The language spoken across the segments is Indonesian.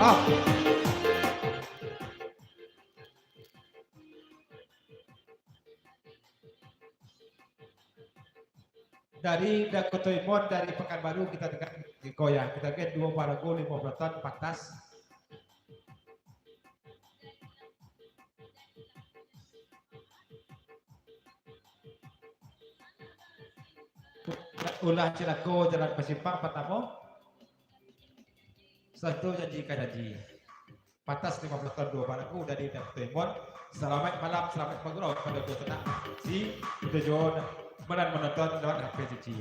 Maaf. Dari Dakotoimon dari Pekanbaru kita dekat di Koya. Kita get 2 parago 15 ton patas. Ulah Cilako Jalan Pasimpang Patamo. Satu janji kajaji. Patas 15 ton 2 parago dari Dakotoimon. Selamat malam, selamat pagi pada dua tenang. Si tujuan menonton lewat HP Cici.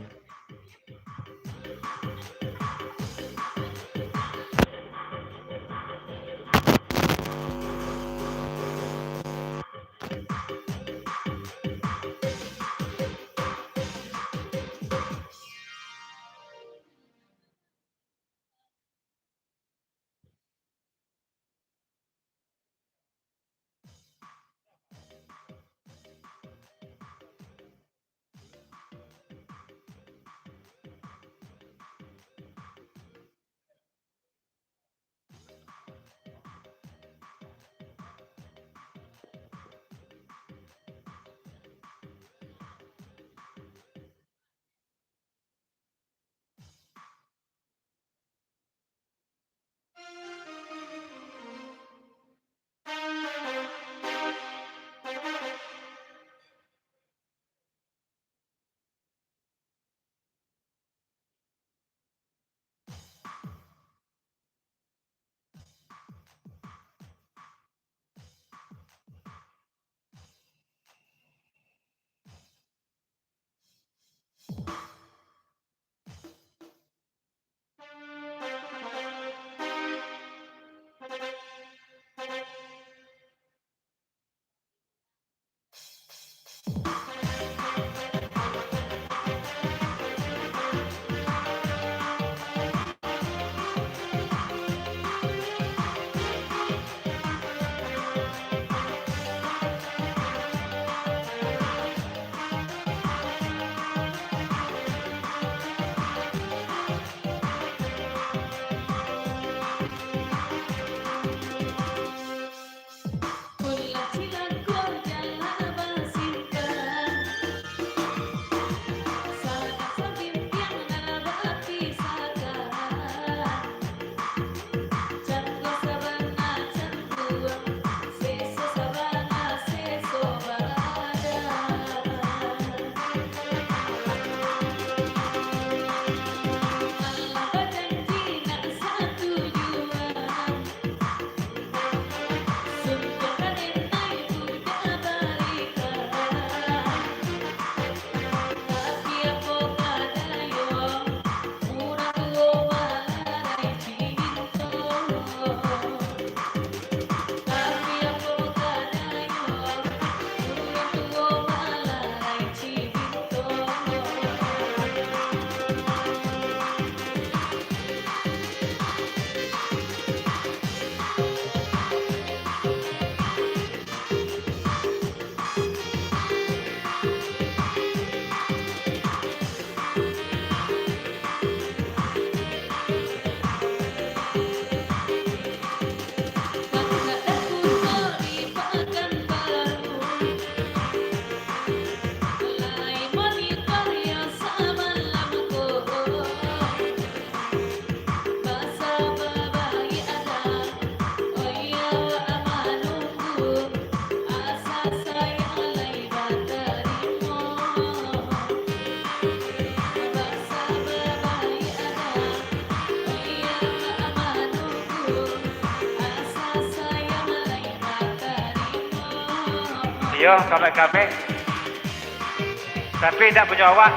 Yo, kalau kami tapi tidak punya awak.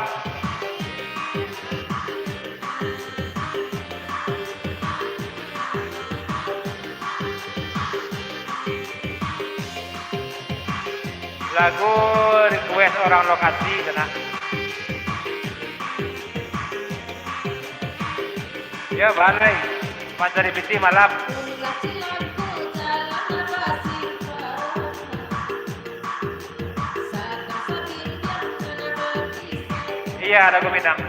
Lagu request orang lokasi sana. Ya balai Pancari Biti malam. Iya, lagu Minang.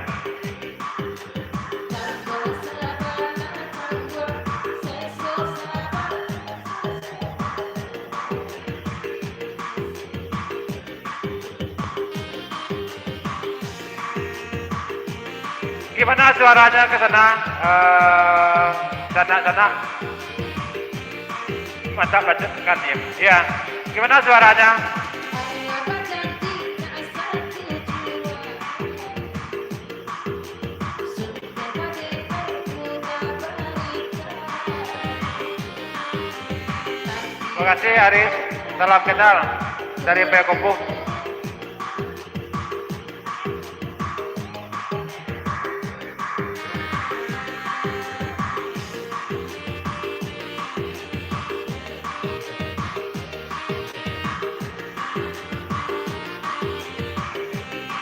Gimana suaranya ke sana? Sana. Mantap kan ya? Iya. Gimana suaranya? Terima kasih Aris. Salam kenal dari Payakumbuh.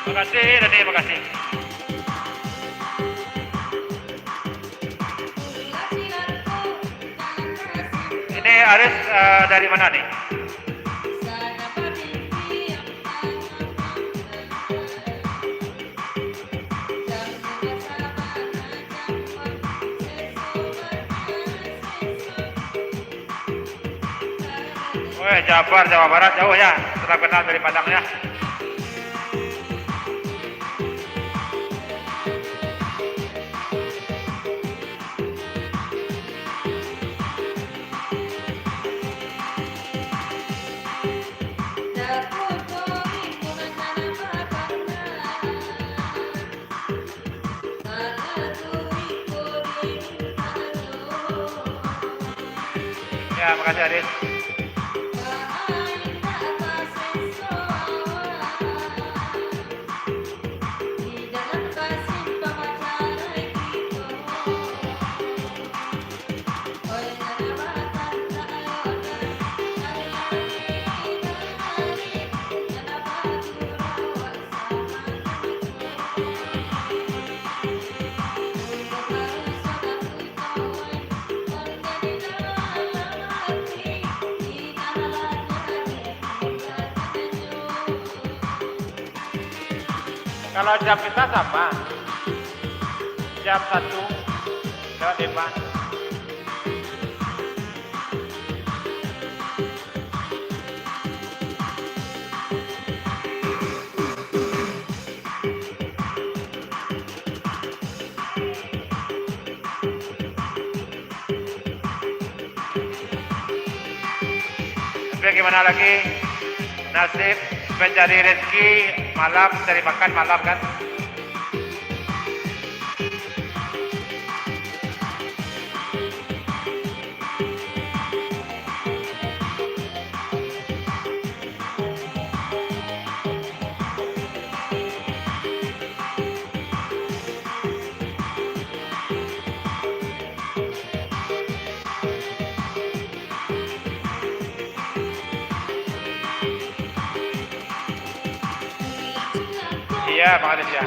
Terima kasih Dani, terima kasih. Ini Aris dari mana nih? Oh, Jabar, Jawa Barat jauh ya. Setelah kenal dari Padang ya. Ya, makasih Aris. Kalau jam kita sama, jam 1 lewat 5. Tapi gimana lagi nasib mencari rezeki malam, cari makan malam kan? Iya, makasih ya.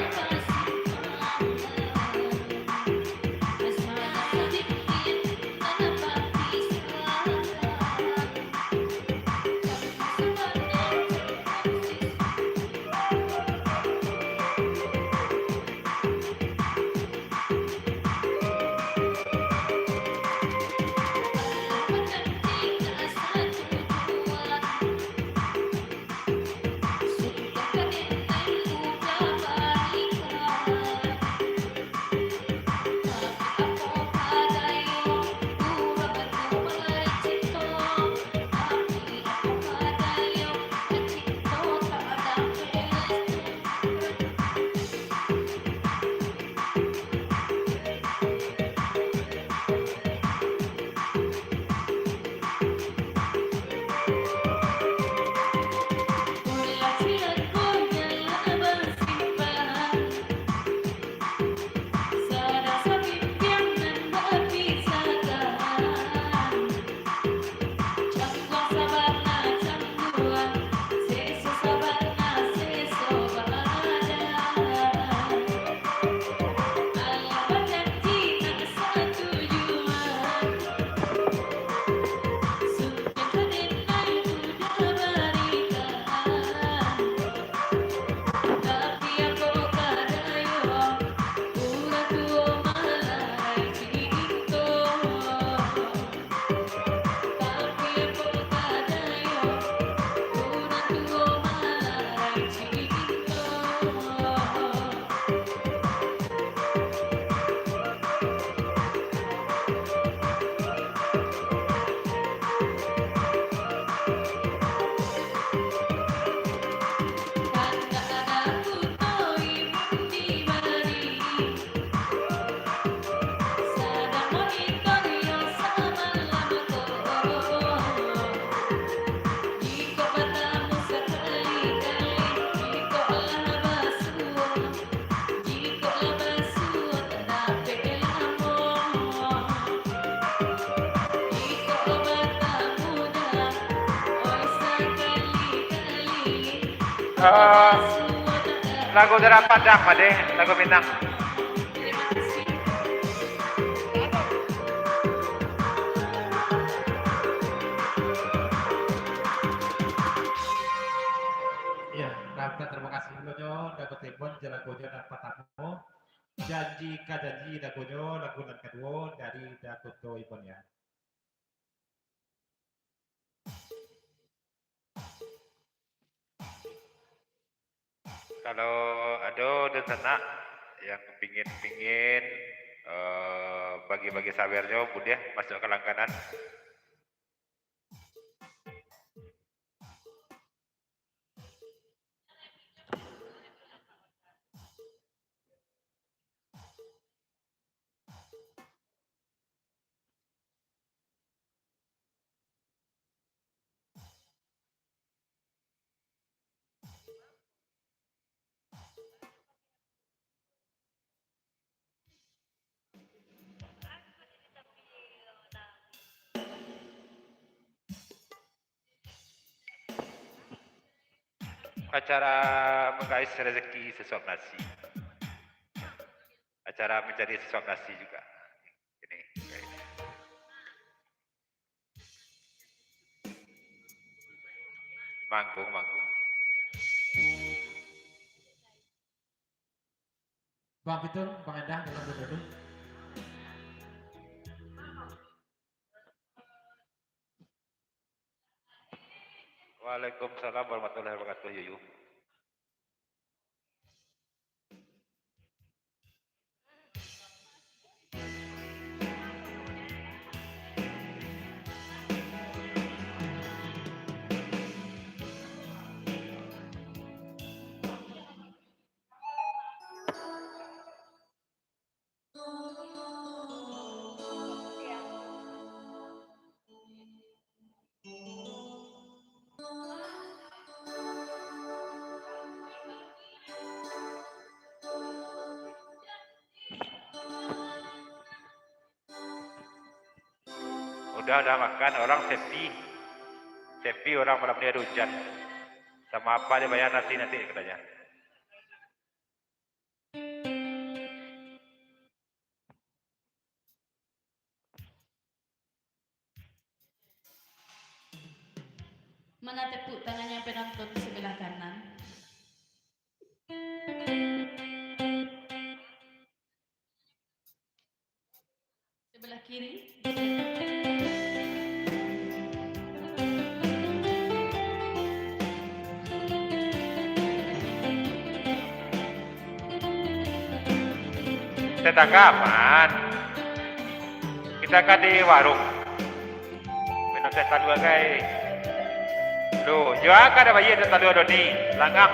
Eh, lagu daerah Padang, Pak De, lagu Minang. Ya, Rafta terima kasih dulu dapat telepon jalan gojo dan patamu. Janji kajanji dagojo lagu dan kedua dari Dagoto Ibon ya. Kalau ada tenak yang pingin bagi-bagi sawernya, Budi masuk ke langganan. Acara mengais rezeki sesuap nasi. Acara mencari sesuap nasi juga. Ini, guys. Manggung. Bang Fitur, Bang Endang, dalam dulu. Waalaikumsalam warahmatullahi wabarakatuh, Yuyu. Udah makan, orang sepi orang malam ini ada hujan. Sama apa dia bayar nanti katanya. Mana tepuk tangannya penonton sebelah kanan? Sebelah kiri? Tetangga aman. Kita kan di warung. Minum teh talua guys. Loh, jual kan ada bayi teh talua doni, langang.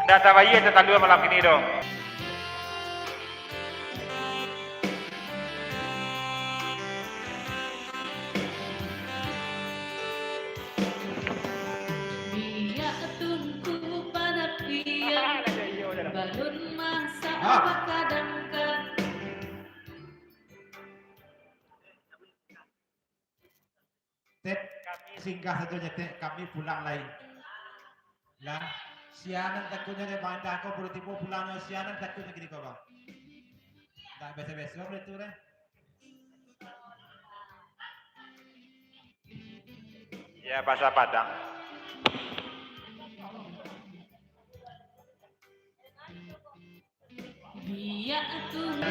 Ada bayi teh talua malam ini dong. Biak tungku pada piak balun masa apa kadangkan. Tet, singgah saja Tet, kami pulang lagi. Lah, sianan takutnya dia Bang Endang kau perlu tipu pulangnya sianan takutnya gini kau Bang. Tak biasa-biasa boleh tu deh. Ya bahasa Padang. Biak tungku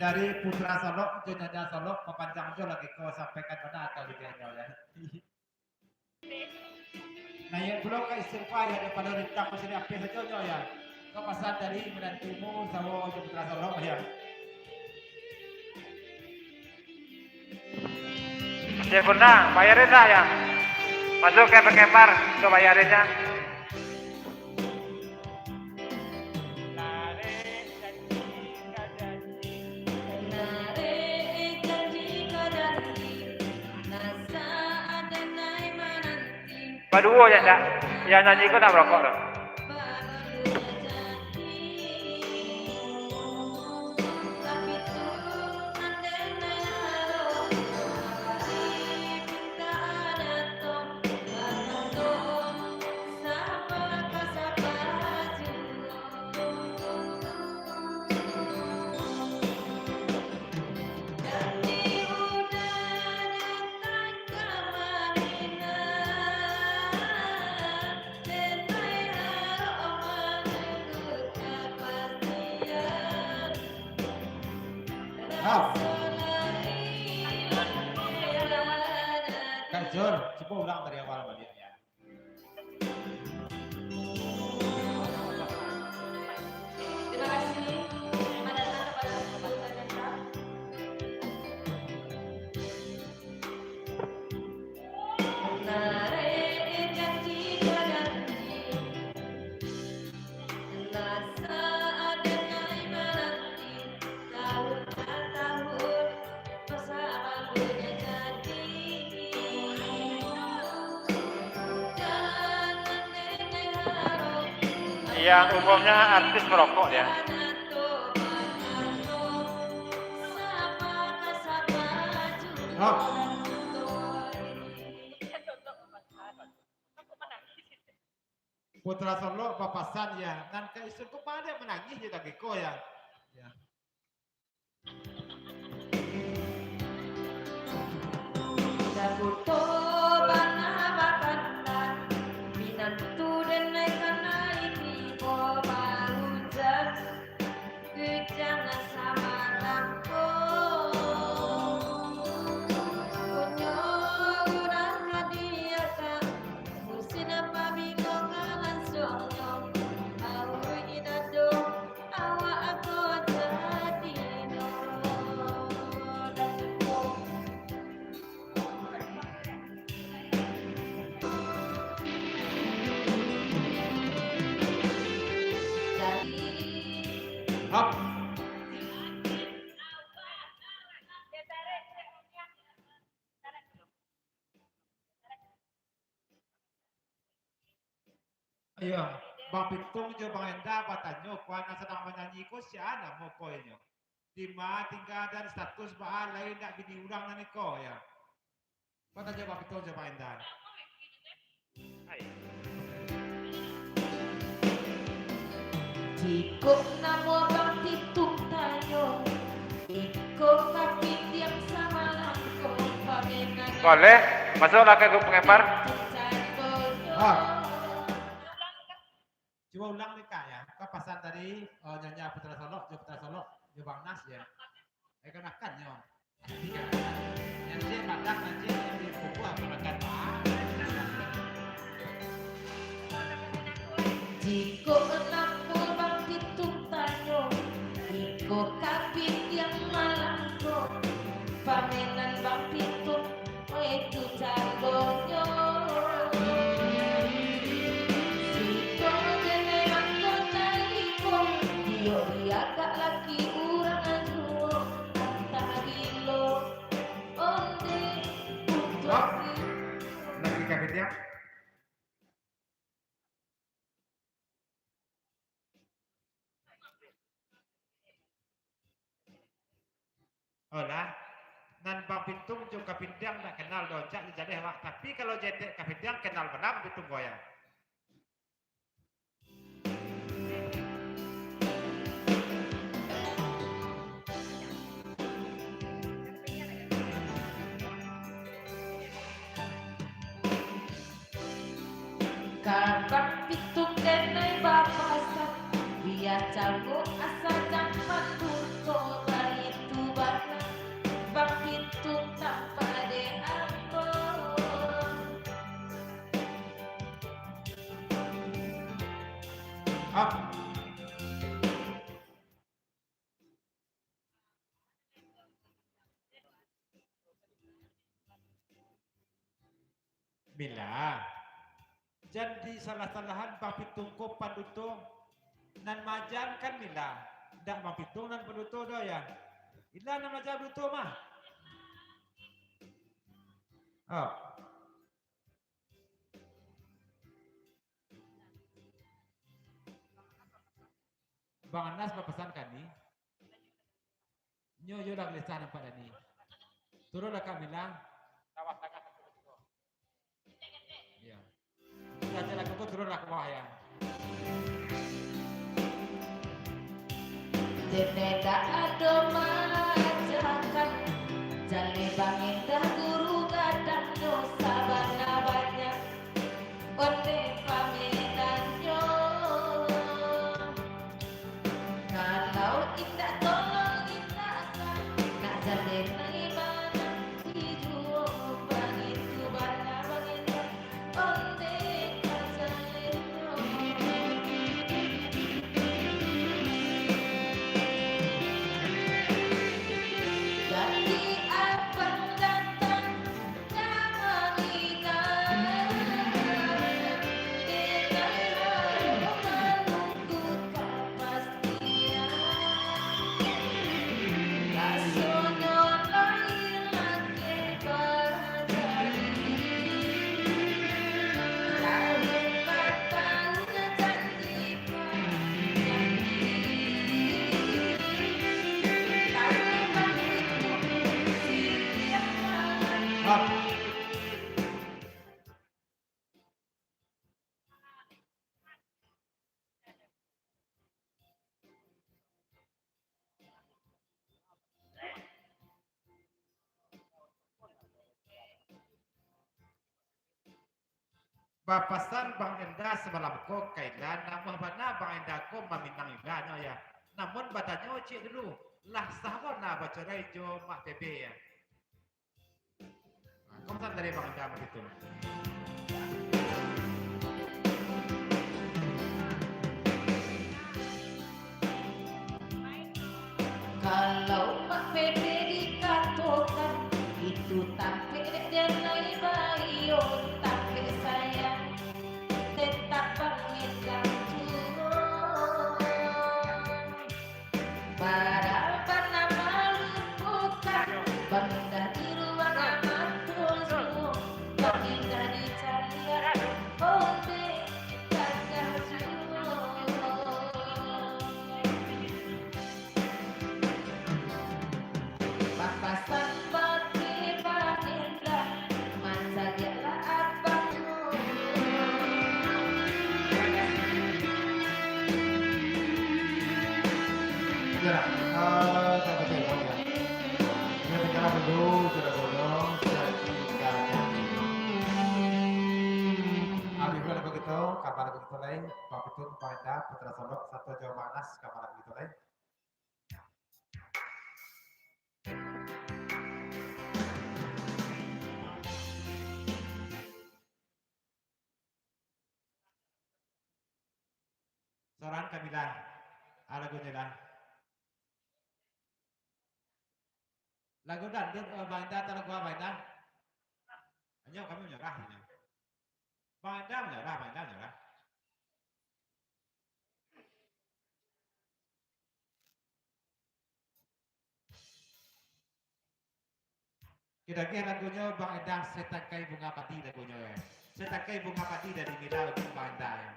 Dari Putra Solok ke Nyonya Solok kepanjang jo lagi kau sampaikan mana atau di dia ya. Nah yang belum ke istighfar ya daripada rintang masih apa saja ya. Kau pesan dari menantumu sama Putra Solok ya. Sempurna, bayarin dah ya. Masuk ke kemar, ke bayarinnya. Paduo ya enggak? Yang nyanyi kau nak merokok dong. Oh, Kak Jor, coba ulang dari awal sama dia ya. Terima kasih. Pada saat kepada Sobat Talenta. Menarik janji berjanji, rasa ada naik menanti, tahun-tahun bersama punya janji. Jangan nenek harap. Yang umumnya artis merokok ya. Oh, Putra Solo papasan ya. Dan ke isu ko pa dia menangis juga geko ya. Ya. Daguto banabakan minantu denai kana iki ko bahujan kejana sama lampu kunyo urang hadiaka musina pabiko kalan sonyo au inado awa aku jadi no Hop. Ayo, Bang Pitung jo Bang Enda batanyo kuana sedang menyanyi ko siana mo ko inyo. Di ma tinggal dan status ba lain nak bini urang nani ko ya. Batanyo Bang Pitung jo Bang Enda. Jika namo Bang Pitung tayo, iko kapit yang sama langko pamenan. Boleh? Masuklah ke grup pengempar. Coba ulang nih Kak ya. Kepasan tadi nyanyi Putra Solo, Putra Solo, jo Bang Nas ya. Kan akan yo. Nanti badak nanti di buku apa akan Jika namo Bang Pitung tayo, iko kapit yang malangko pamenan Bang Pitung itu jagonyo. Agak laki urang aduh antahilo onde untuk lagi kapit ya. Olah, nan Bang Pitung jo kapindang nak kenal doncak jadi awak. Tapi kalau jadi kapindang kenal benar Pitung goyang. Kabak Pitung denai bapasan biar jago asa dapat tuntut itu bana Bang Pitung tanpa de apa. Bila jadi salah-salahan Bang Pitung ko panduto nan majan kan mila. Dak Bang Pitung nan panduto do ya. Ila nan majan duto mah. Oh. Bang Anas berpesan kan ni. Nyo yo dah lisah nampak dah ni. Turun dah Kamila. Tawas tangan. Ya. Saja lagu tu turun lah ke bawah ya. Deneda ado majakan jale bangin dah guru gadang dosa banyak onde pamenanyo kalau indah tolong indah Bapasan Bang Enda semalam ko kailan namun bana Bang Enda ko maminang ilanyo ya. Namun badanyo cik dulu lah sahwa na bacarai jo mak bebe ya. Kau dari Bang Enda begitu. Kalau Mak Bebe dikatakan itu tampil dan lain bayo, tapi saya tetap pamitan turun. Para malu bukan bangga di ruang amat tujuh, bangga di carian oleh gagah papasan bagi baginda masa dialah abangmu. Ya, tak betul ya. Ini bicara dulu, sudah bolong, sudah tinggalnya. Abi kalau begitu, kabar begitu lain, Pak Petun, Pak Enda, Putra Solo, satu Jawa Panas, kabar begitu lain. Soran Kamila, lagu lah. Lagu dan dia Bang Enda atau lagu apa Enda? Hanya kami menyerah. Bang Enda menyerah, Bang Enda menyerah. Kira-kira lagunya Bang Enda Setakai Bunga Pati lagunya ya. Setakai Bunga Pati dari Mila lagu Bang Enda ya.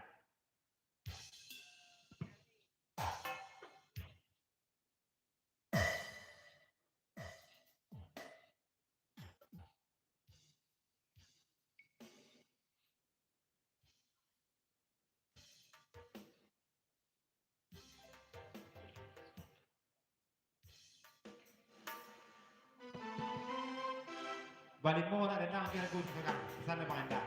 Balik mo na rin lang ang lagu sekarang. Sana Bang Enda.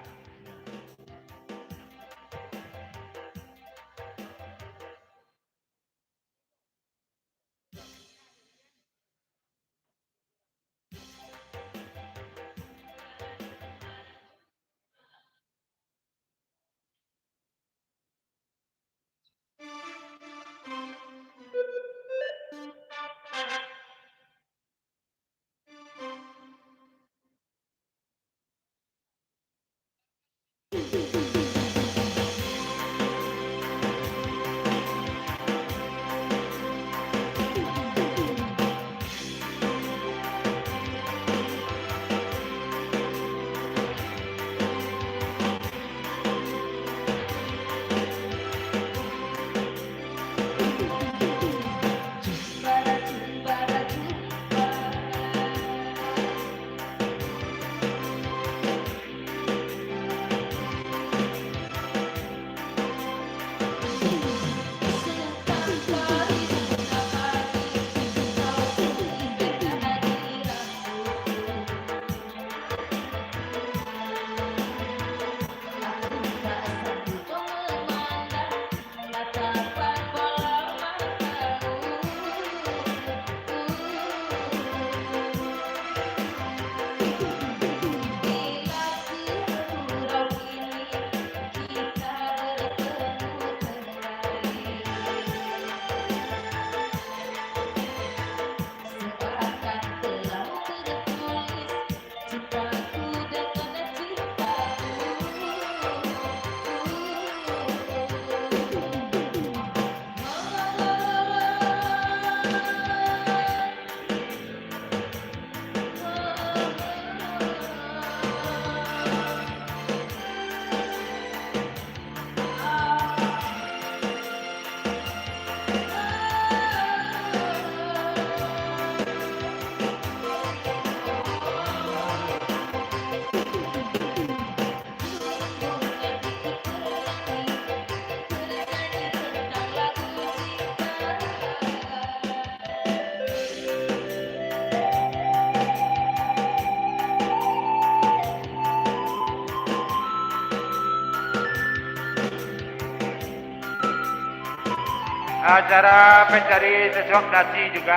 Acara mencari sesuap nasi juga.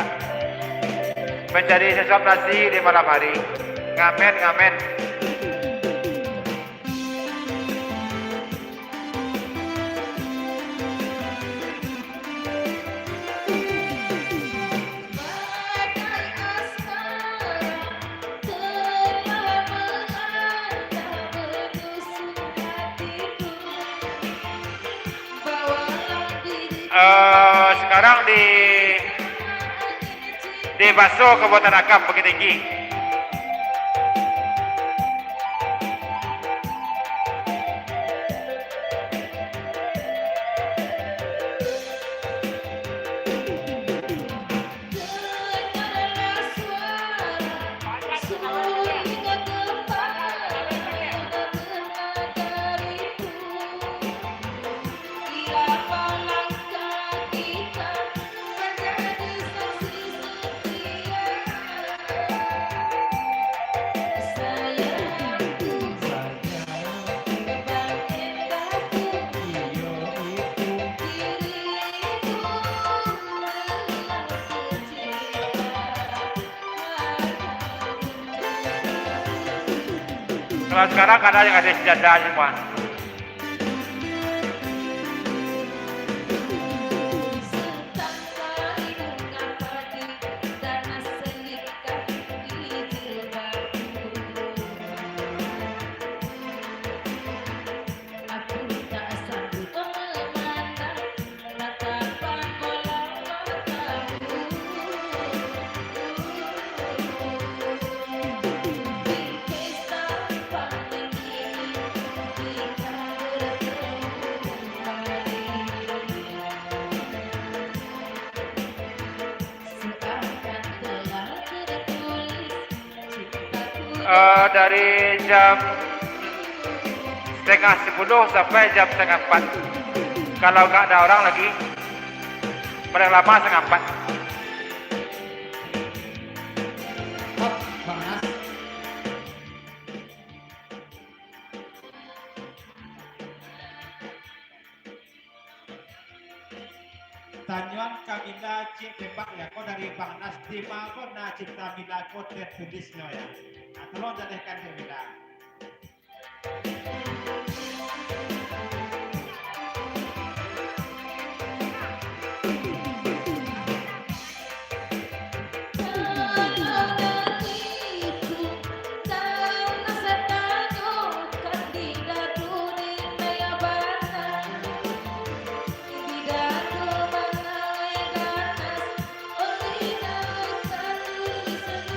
Mencari sesuap nasi di malam hari. Ngamen, ngamen. Bagai asmara telah melanda menusuk hatiku. Bawalah diri Sekarang di Baso Kabupaten Akam Bukit Tinggi. dengarlah suara sulingan kepala menagariku. Ialah langkah kita menjadi saksi setia. Sayangku, kebang indahku, diriku Kalau sekarang kan yang ada sejadah semua. setangkai bunga padi dan selikat di jilbabku. Aku tak sanggup memandang tatapan bola matamu. Di pesta panen ini kita bertemu kembali. Seakan telah tertulis cintaku Dari jam setengah 10 sampai jam setengah 4. Kalau nggak ada orang lagi, paling lama setengah 4. Hop, Bang Nas. Tanyuan Kamila Cik Tembak ya, kau dari Bang Nas di mana Cinta Mila kau tertulisnya ya. Nah, tolong jadikan Kamila. kalau dariku karena setanyo kandidatu di Mayabana. Bidatu mangai ganas olina katulisan.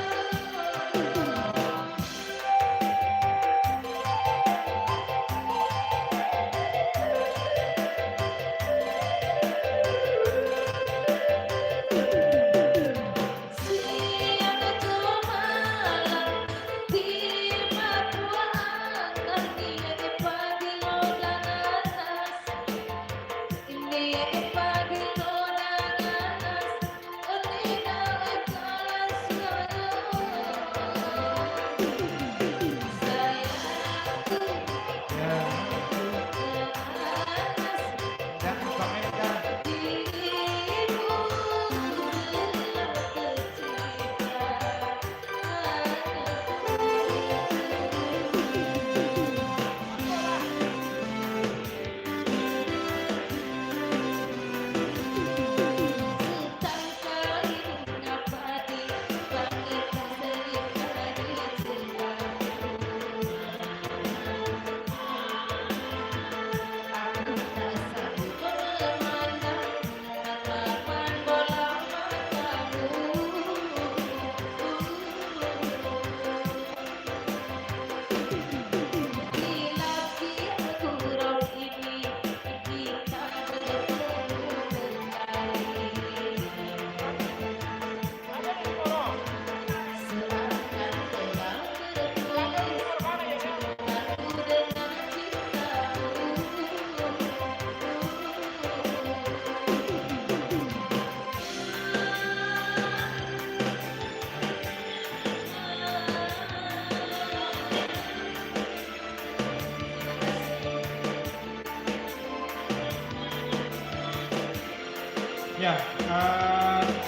ya,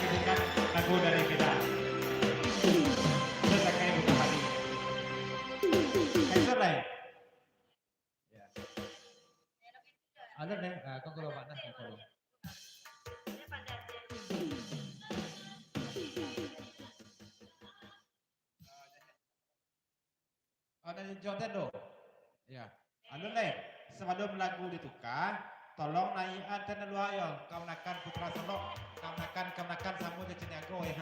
ini kan lagu dari kita. Saya kayak butuh lagi. Kayak lah. Ya. Ada nih, kau kalau mana kau kalau. Ada di Jordan do. Ya. Anu nih, sebelum lagu ditukar, tolong naikan dan lu ayo, kau nakan putra selok, kau nakan samu di Ciniago ya.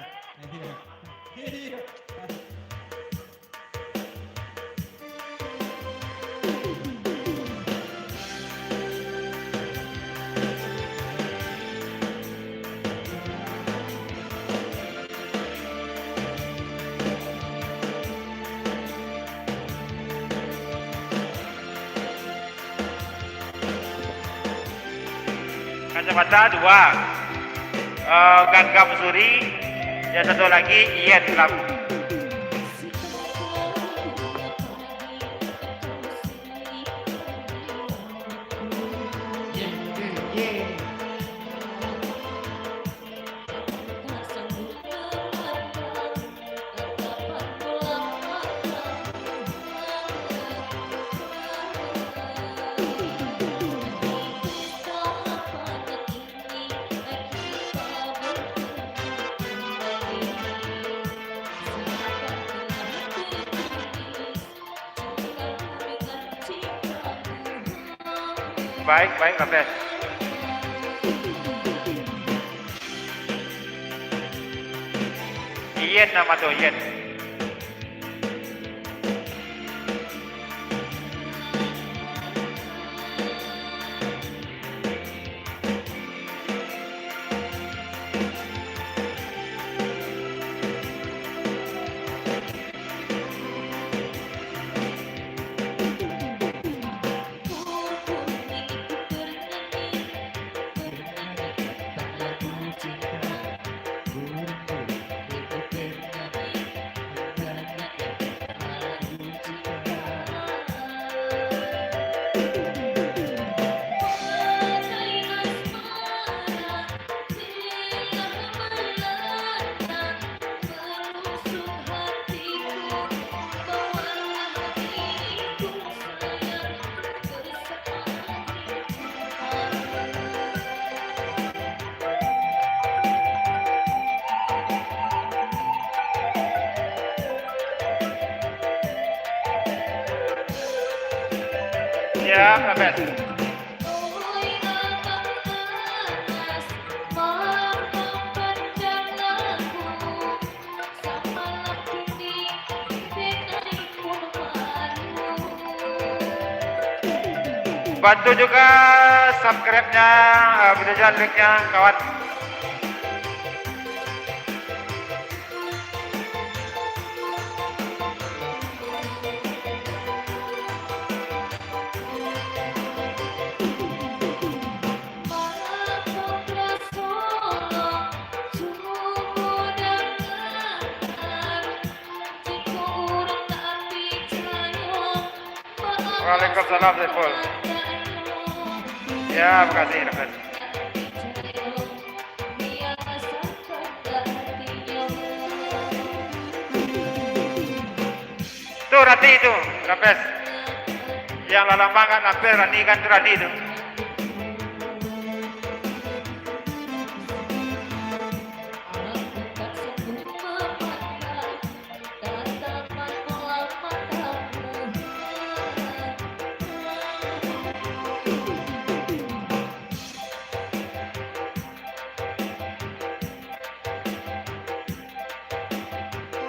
Iya. Kacamata 2, Gagam Suri, yang satu lagi Ian Lam. Baik, Raffes. Ian nama tuh, Ian. Ya, Raffes. Bantu juga subscribe-nya, video like-nya, kawan. Waalaikumsalam, Saiful. Ya, makasih, Raffes. Tuh Rani itu, Raffes. Yang lalambangan hampir Rani kan tuh Rani itu.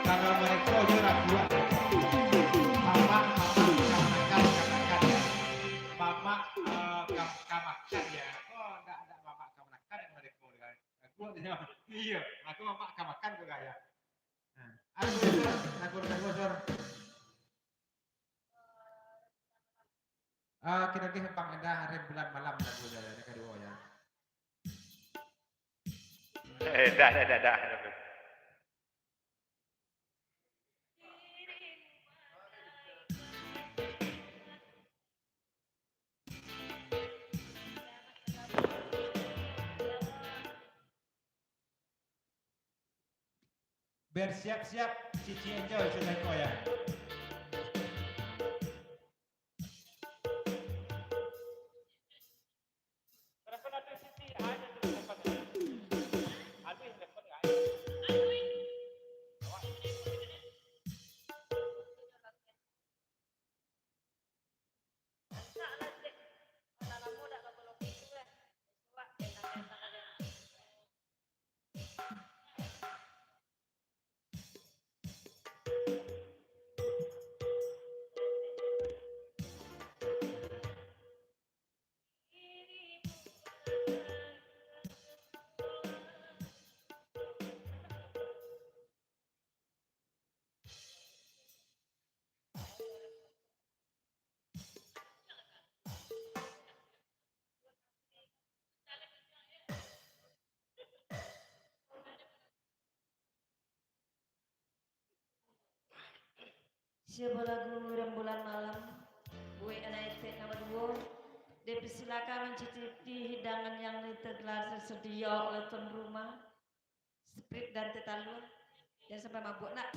Kalau mereka juara buat mama kamakan ya. Mama kamakan ya. Oh, enggak ada mama kamakan yang mereka kan. Aku iya, aku mama kamakan juga ya. Nah, aku bocor. Kira-kira Bang Enda hari bulan malam lagu dari kedua ya. Dah. Bersiap-siap, Cici enjoy sudah kau ya. Sebuah lagu rembulan malam, gue anak itu nama dua. Dipersilakan mencicipi hidangan yang tergelar tersedia oleh tuan rumah, Sprit dan Tetalur. Jangan sampai mabuk nak.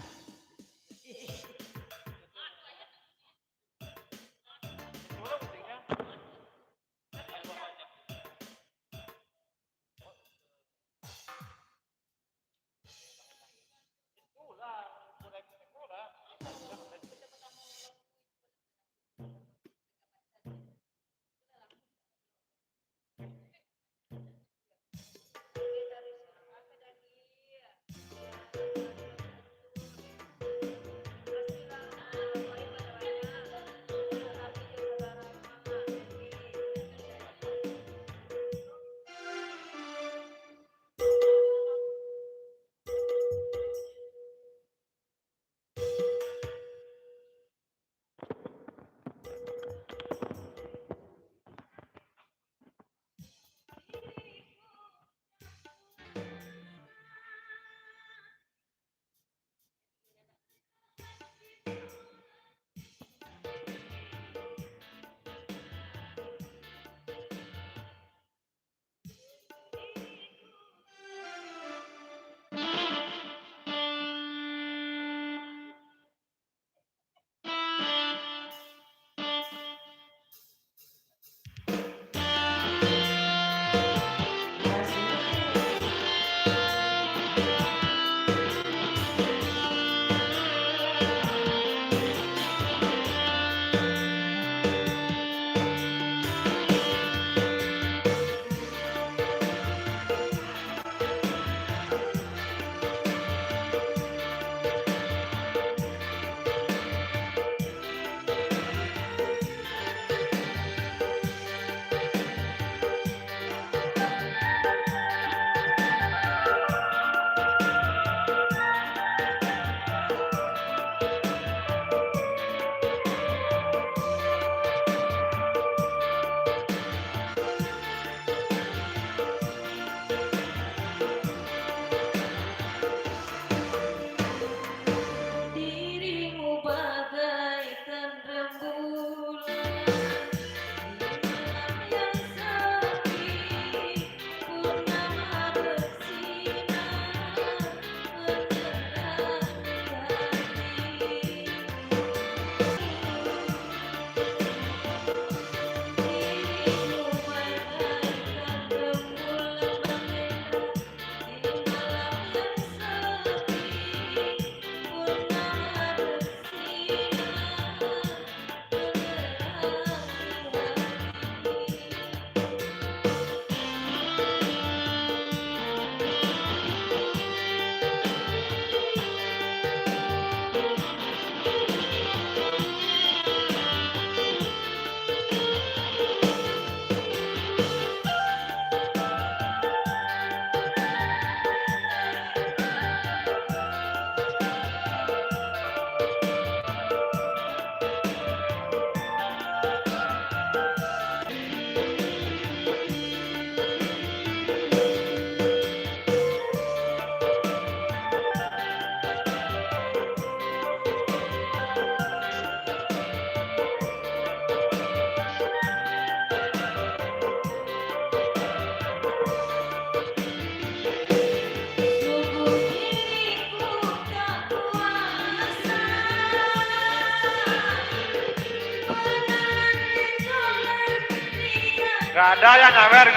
Nggak ada yang nyawer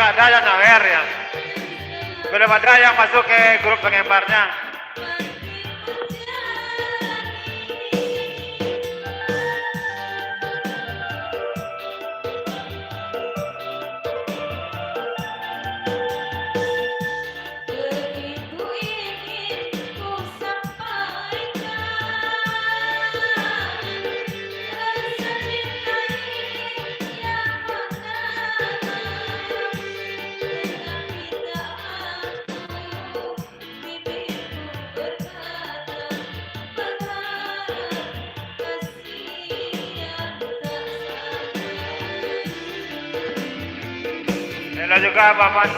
ya. Belum ada yang masuk ke grup pengembarnya. Begitu ingin ku sampaikan rasa cinta ini yang mendalam. Tetapi tak mampu bibirku berkata, berharap kasih yang tak sampai. Hello juga Paman.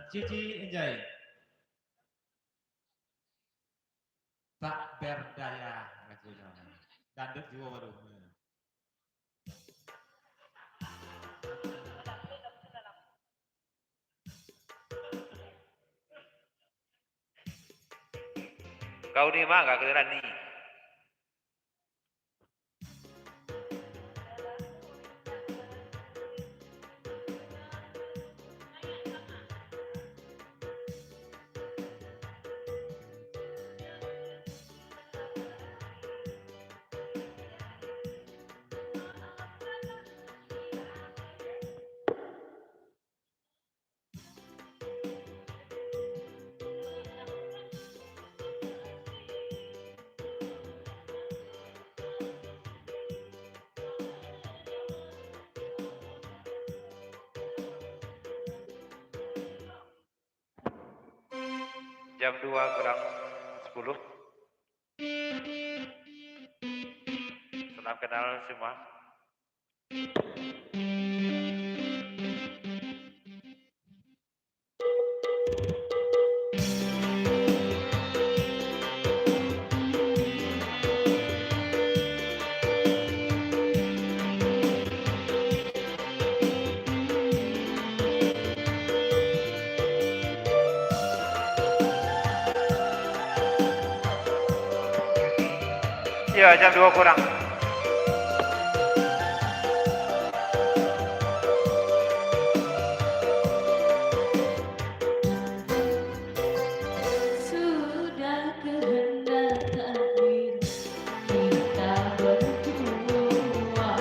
Cici Enjay. Tak berdaya lagunya. Dandut juga baru. Kau ni mah gak keliran nih. Jam 2 kurang 10. Salam kenal semua. Iya, jam 2 kurang. Sudah kehendak takdir kita berdua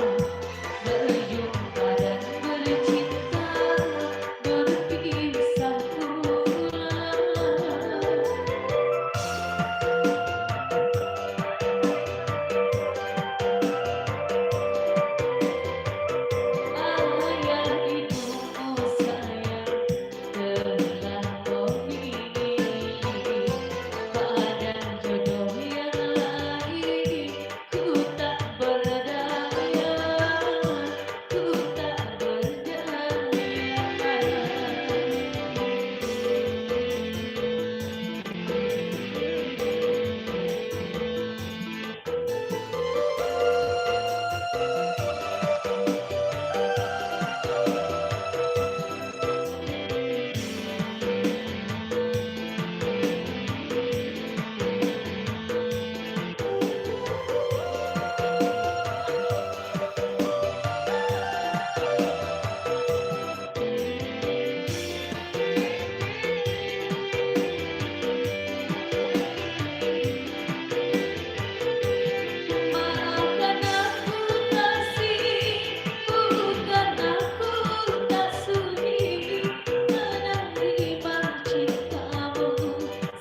berjumpa dan bercinta, berpisah pula. Ayah ibuku sayang telah memilih pada jodoh yang lain. Ku tak berdaya, ku tak berdaya. Maafkan aku kasih, bukan aku tak sudi menerima cintamu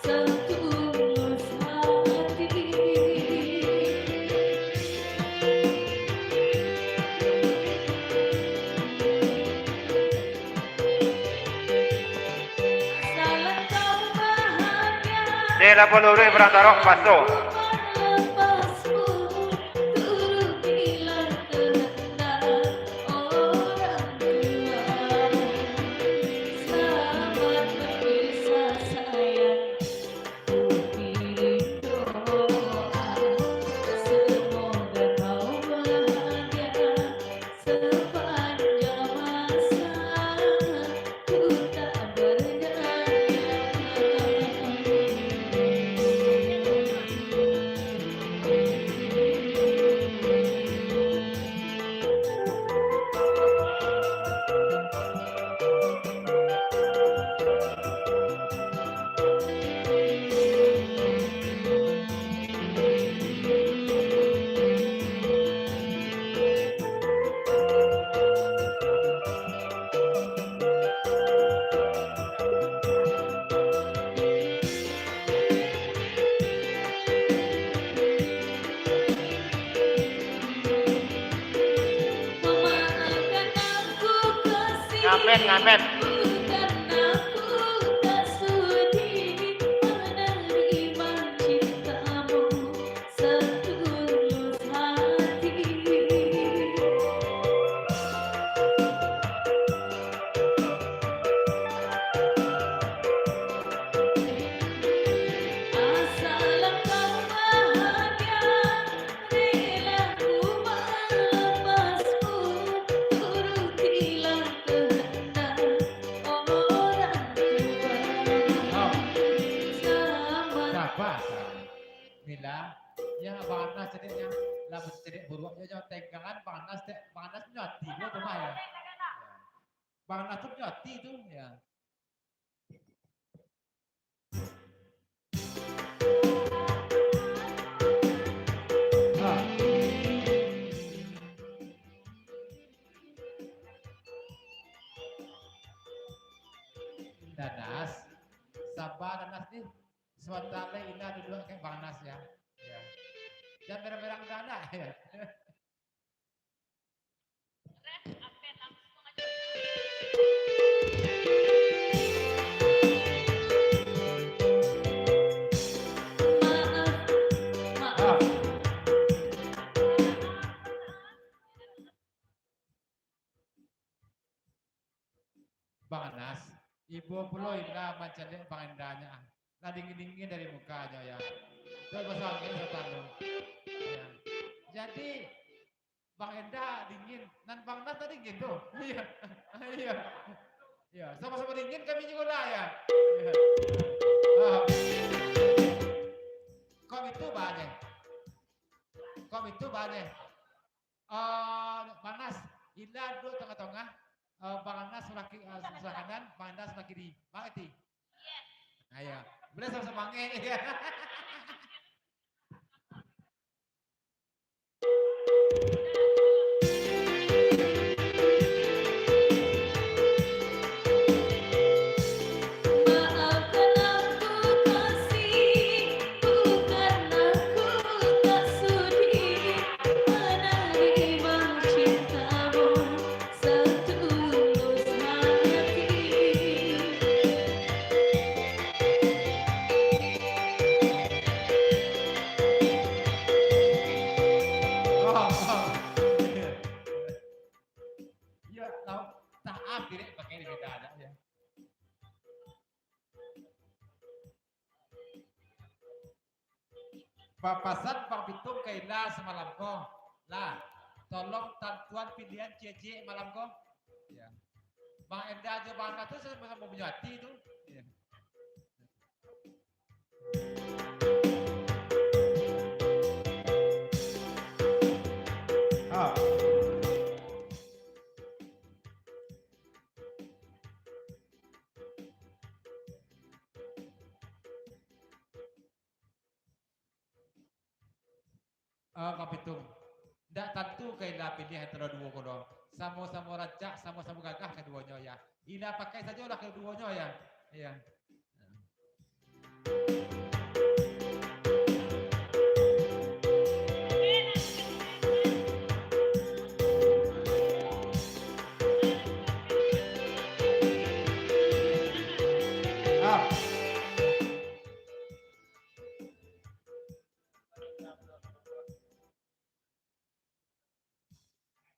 setulus hati. Salah kau bahagia Ni 80 rin berang tarong paso. ngamen ngamen. Bukan aku tak sudi menerima cintamu setulus hati. Asal engkau bahagia, rela ku melepasmu, turutilah kehendak orang tua. Selamat Sabar. Mila, yang Abang Anas cedeknya, lamun cedek buruaknya jangan tegangan, Bang Anas nyoti dia tuh mah ya. Bang Anas tuh nyoti tuh ya. Danas, sabar Danas nih. Sementara Ina duduk kayak Bang Anas ya. Ya. Jangan berang-berang dana ya. maaf, maaf. Bang Anas, ibu pulau Ina macam dia Bang Endanya. Nah dingin-dingin dari mukanya ya. Itu bahasa angin satu. Ya. Jadi Bang Enda dingin, dan Bang Anas tadi dingin tuh. Iya, iya, iya. Sama-sama dingin kami juga lah ya. Iya. Ah. Kom itu banyak. Kom itu banyak. Bang Anas, Ina duduk tengah-tengah. Bang Anas sebelah kanan, Bang Anas sebelah kiri. Bang Eti. Yes. Ayo, boleh sama-sama ya. Maafkan aku kasih, bukan aku tak sudi menerima cintamu setulus hati. Ya, tahu taat diri pakai di beda ada ya. Papasan Bang Pitung kaila semalam ko. Lah, tolong tentuan pilihan CC malam ko. Ya. Bang Enda aja Bang Anas tuh sama-sama punya hati itu. Ya. Oh. Bang Pitung. Ndak tentu kaila pilih antara dua kono. Sama-sama rancak, sama-sama gagah keduanya ya. Ila pakai saja lah keduanya ya. Iya. Ah.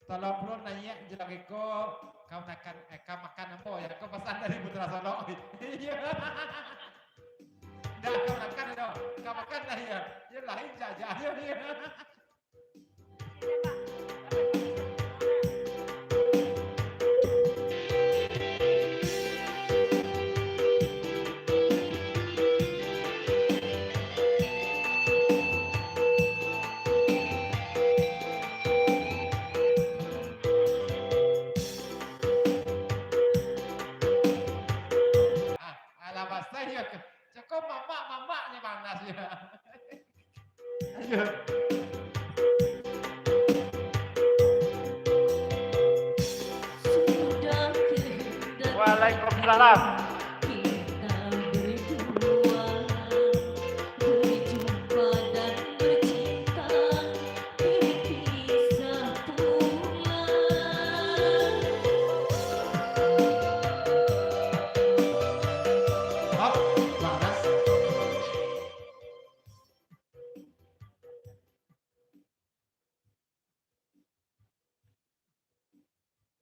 Tolong belum nanya jelagi ko kau makan apa ya? Kau pesan dari Putra Solo. Iya. Dah kau makan itu, kau makan lah ya. Ya lain saja ya. Alamat saya cukup mama-mamanya Bang Nas ya. Ayo. Sudah kehendak Waalaikumsalam. kita berdua berjumpa dan bercinta, berpisah pula.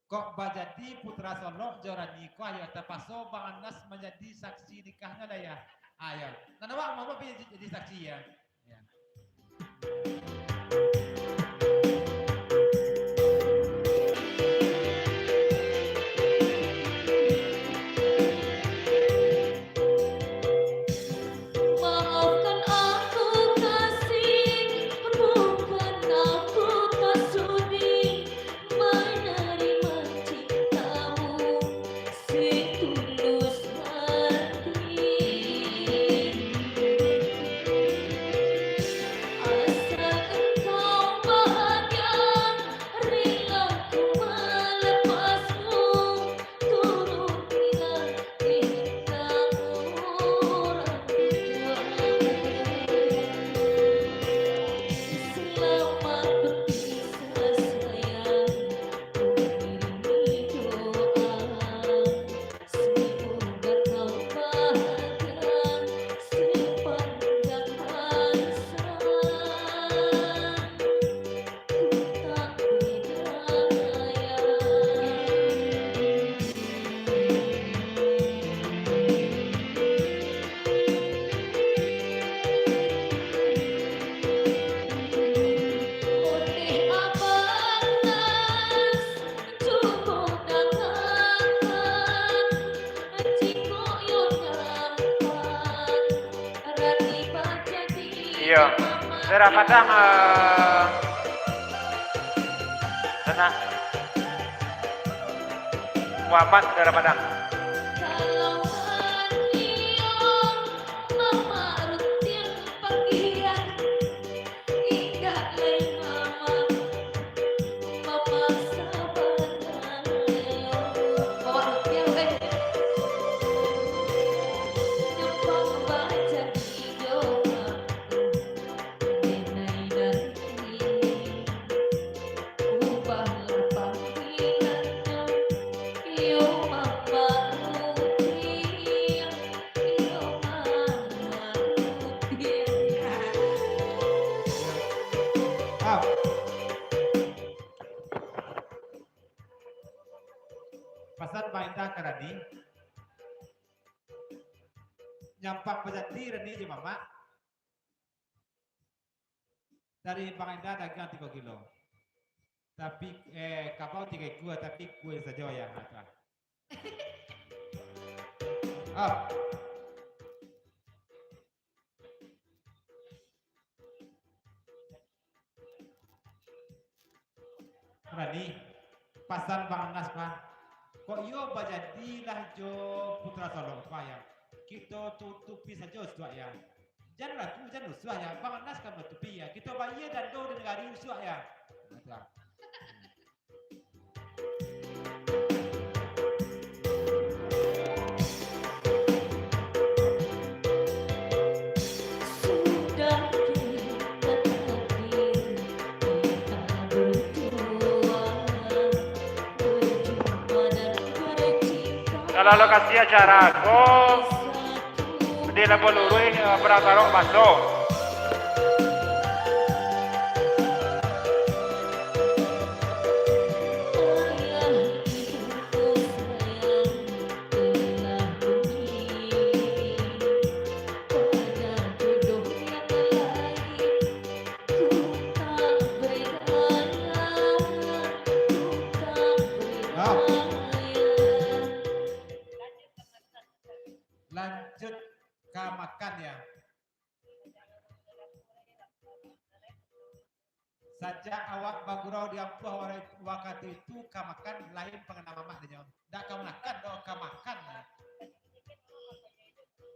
kok jadi putra Solo jorani ko ayo tapaso Bang Anas menjadi saksi nikahnya dah ya. Ayo. Nah, mama jadi saksi ya. Ya. Maafkan aku kasih, bukan aku tak sudi menerima cintamu setulus hati. Asal engkau bahagia, rela ku melepasmu, turutilah perintah orang tua. Selamat berpisah sayang, ku kirimi doa, semoga kau bahagia sepanjang masa. Ku tak berdaya. Oleh abanas cukup dangankan jiko yo nampan rati baca di Iya. Daerah Padang sana Muhammad daerah Padang. kalau haniyo mama rutin panggilan hingga lain mama sabar ayo mama rutin nyempang baca di doa denai dari ubahlah panggilannya yo mama rutin yo mama rutin. Ah. Pasal maindah karani nyampang pejati rani je mama dari Bang Indah dagang 3 kilo. Tapi kapau 3 kue tapi kue saja ya mata. Ah. Rani pasal Bang Anas mah kok yo bajadilah jo putra Solo pa ya. Kita tutupi saja suah ya. Janganlah tu jangan suah ya. Bang Anas kan tutupi ya. Kita bayar dan do dan negari suah ya. Nah, Sudah kita takdir kita berdua berjumpa dan bercinta Kalau lokasi acara aku satu. di Lampu Lurui Prakarok masuk. Ayah ibuku sayang telah memilih pada jodoh yang lain. Ku tak berdaya, ku tak berdaya. lanjut ke makan ya. Saja awak bagurau diampuh waktu itu ke makan lain pengenal mama dia. Dak kau makan do ke makan.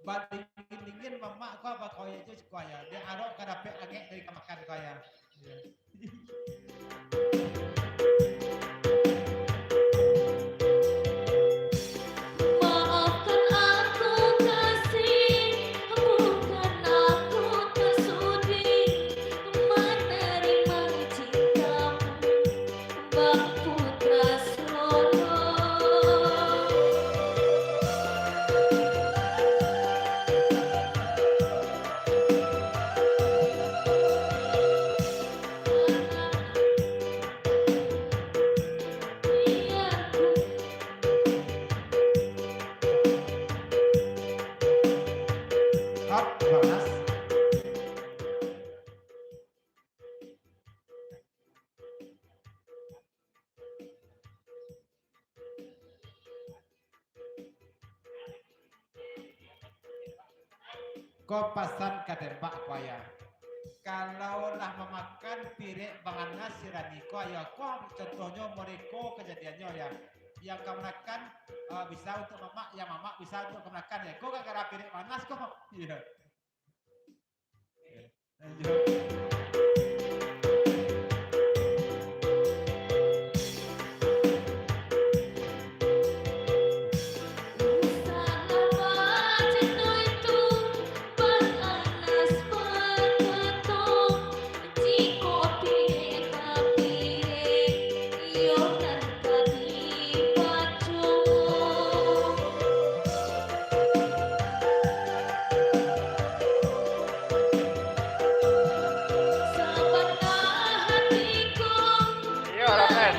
Balik dingin mama kau apa kau ya just kau ya. Dia arok ke dapet angek dari ke makan kau ya. Maafkan aku kasih, bukan aku tak sudi menerima cintamu, Bang Putra Solo. Kau pesan ke tembak paya. Kalau lah memakan pirik banganas siraniko ya kau contohnya mereka kejadiannya ya. Yang kau makan bisa untuk mamak, yang mamak bisa untuk kau makan ya. Kau gara-gara pirik panas kau. Iya. Lanjut. Iya, Ramen.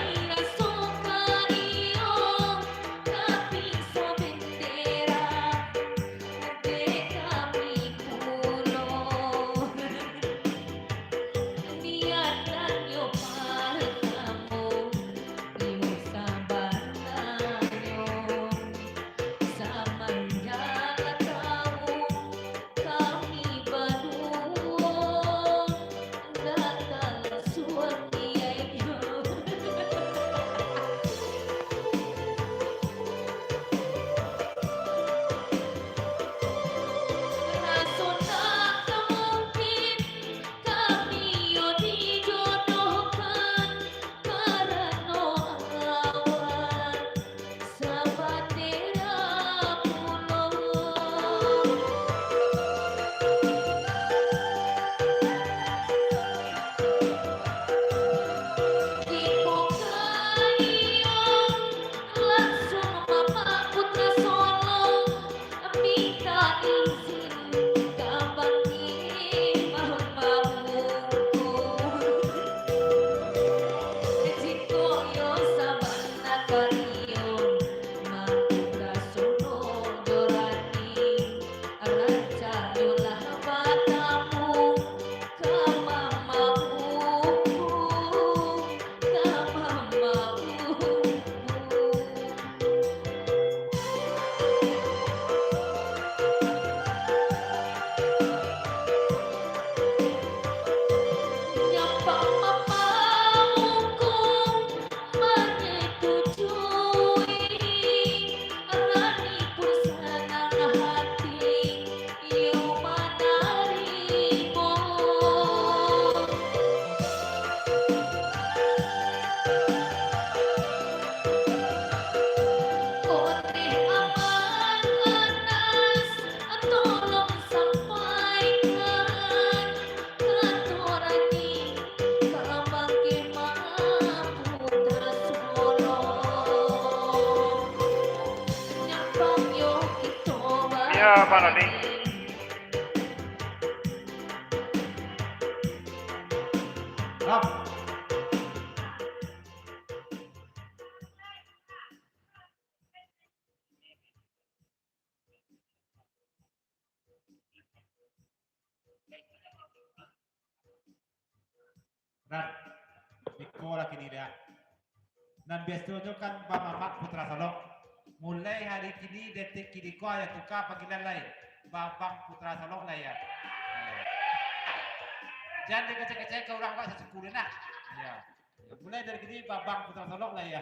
Iya, Pak Noni. Rob. Dan Niko lagi ni dia. Dan biasanya kan Pak Mamak Putra Solok. Mulai hari kini detik kini ko ya tukar panggilan lain. Babang Putra Solok lah ya. Jangan dikecek-kecek ke orang kok sesekulin lah. Ya. Mulai dari kini Babang Putra Solok lah ya.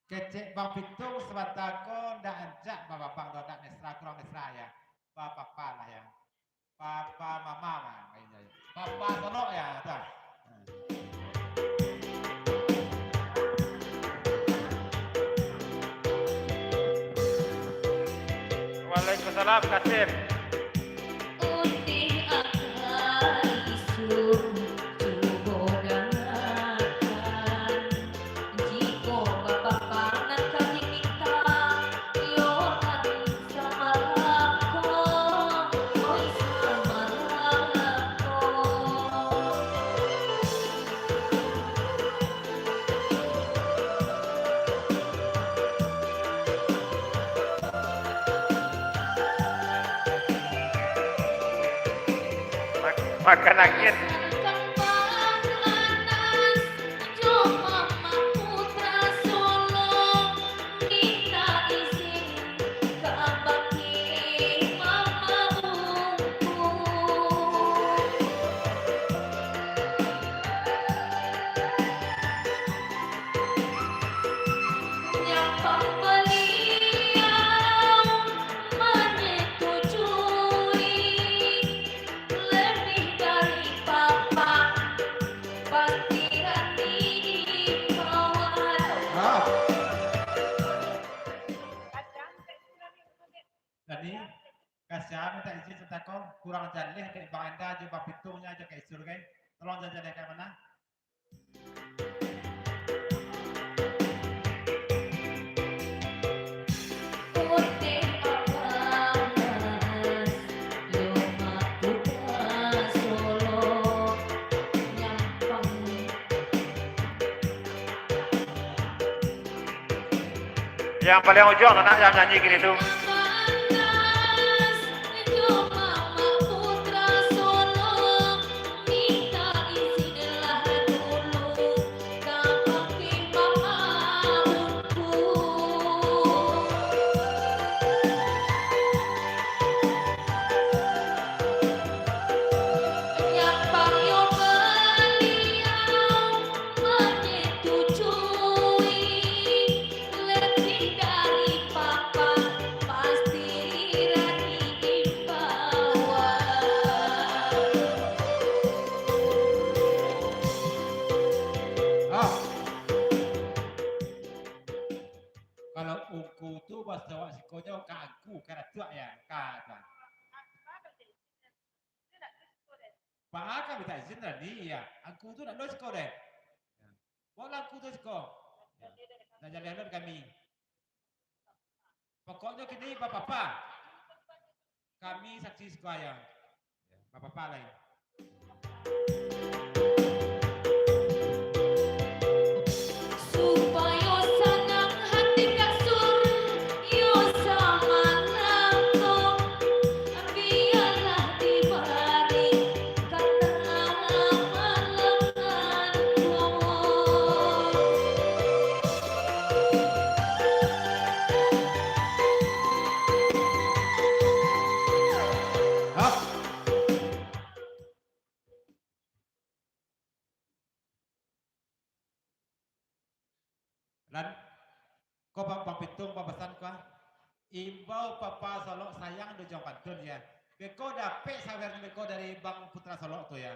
Kecek Bang Pitung sebatako ndak ajak Bapak Bang ndak mesra kurang mesra ya. Bapak Papa lah ya. Papa Mama mah kayaknya. Papa Solok ya, tuh. Waalaikumsalam, Kasim. makan angin. Jadi kasih minta izin setakom kurang jaleh ke Bang Enda je bapitungnya aja ke isur kan. Tolong jaleh ke mana? Yang paling ujung anak yang nyanyi gini tuh. Kalau uku tu bahasa Jawa sikonya kagu karena tua ya kata. Pak Aka minta izin tadi ya. Aku tu nak dos kau deh. Bola aku tu kau. Nak jalan kami. Pokoknya kini bapak-bapak. Kami saksi sekolah. Bapak-bapak lain. Dan kau bang pitung papasan kau imbau papa Solok sayang do jong pantun ya. Beko dapet sawer beko dari Bang Putra Solok tu ya.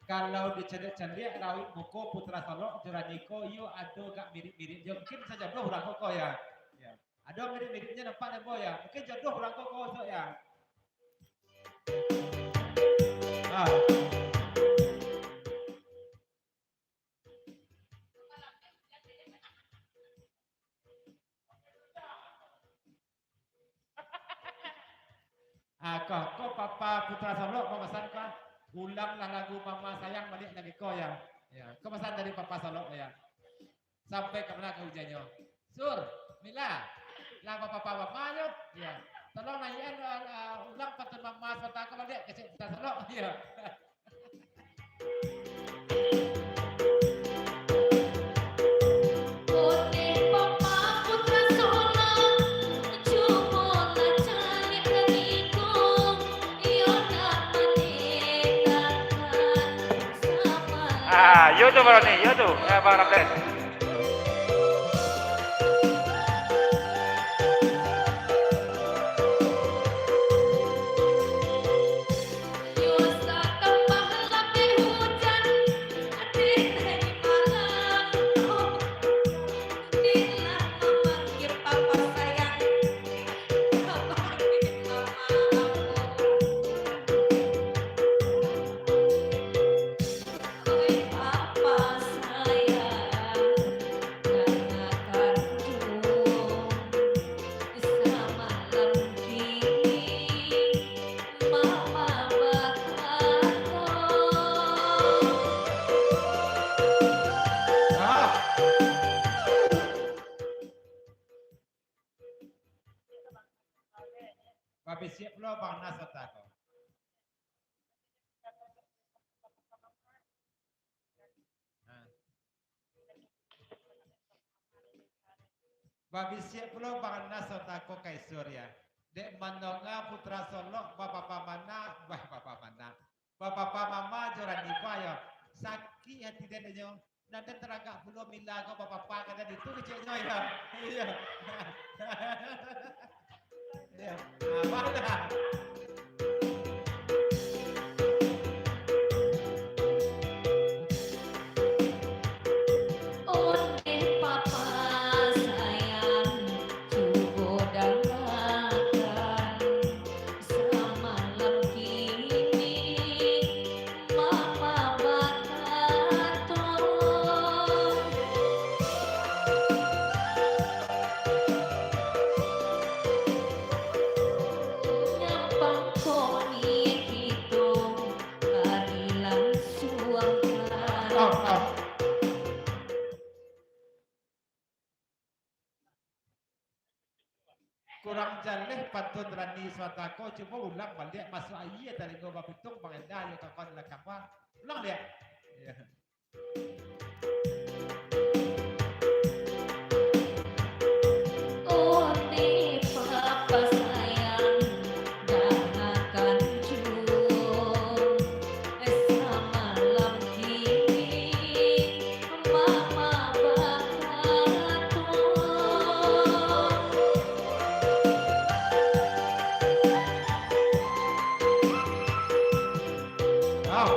Kalau dicelik-celik rawit buku Putra Solok Juraniko iyo ada gak mirip-mirip dia mungkin saja jodoh orang koko ya. Ada mirip-miripnya nampak nebo ya. Mungkin jodoh orang koko so ya. Kok papa Putra Solok mau pesan kah? Ulanglah lagu Mama Sayang balik lagi kau ya. Kau pesan dari Papa Solok ya. Sampai ke mana kau hujannya? Sur, Mila, lagu Papa Mama yuk. Ya. Tolong nyanyian ulang pantun Mama Sota kau balik ke Putra Solok ya. Yo tuh baru nih, yo tuh. Bang Ramdes. Yosa kembang lagi hujan di malam. Bila memanggil papa sayang, memanggil mama oi papa sayang, jangan jauh. Semalam kini mama berkata. Ah. Babi siap lo Bang Nas Otako. Babi siap lo Bang Nas Otako kai Surya. Dek manonga putra Solo bapak pamana bapak pamama joran ya sakit hati dia nyo nanti teragak pulau mila kau bapak kada itu kecilnya ya iya iya mana Onde papa sayang, cubo dangakan. Semalam kini mama berkata. Nyampang koni gitu, kadilan suangkan. kurang jaleh pantun rani swatako cuma ulang balik masuk ayat dari gua bapitung pangenda ya kapan lah kapan ulang dia ya. Onde papa sayang, jangan jauh. Semalam kini mama berkata. Oh.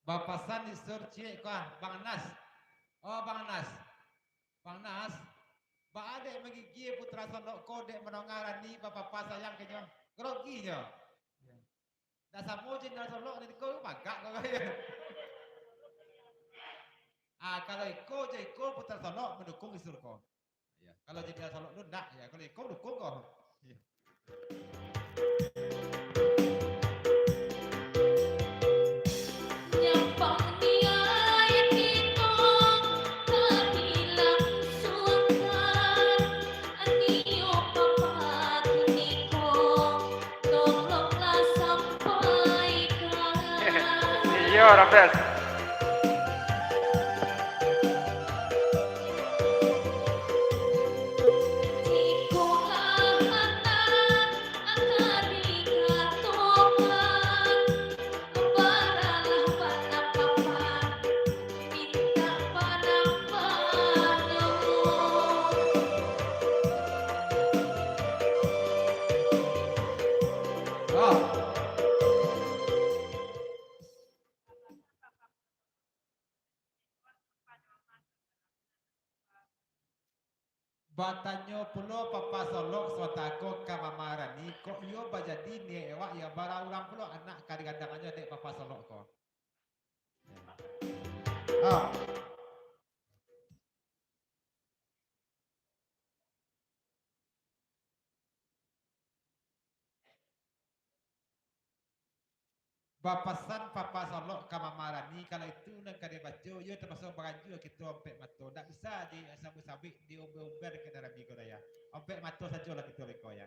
Bapasan isur cik kah Bang Nas. Oh Bang Nas. Bang Nas. Ba ade megigi putra Solo ko dek menongaran ni bapak sayang kenyo. Grogi nyo. Dah samo je na Solo ni ko magak ko kaya. Kalau iko je iko putra Solo mendukung isur ko. Ya, kalau jadi Solo lu ndak ya, kalau iko dukung ko. Ya. Nyampang niaya kita, kadilan suangkan. Anio papa tuniko, tolonglah sampaikan. Yo Ramdes. Tikolah anak akan dikatakan. Baralah pada papa, minta pada panyo. Oh. Batanyo pulo papa Solo swatako kamamarani kok yo bajadi ni ewak ya bara ulang pulo anak kadang-kadangannya dek papa Solo ko. Oh. Bapasan papa Solo kamamarani kalau itu nang kade bajo yo termasuk baju kita ompek mato ndak bisa di sabu-sabi di umber ke dalam bigo daya ompek mato saja lah kita reko ya.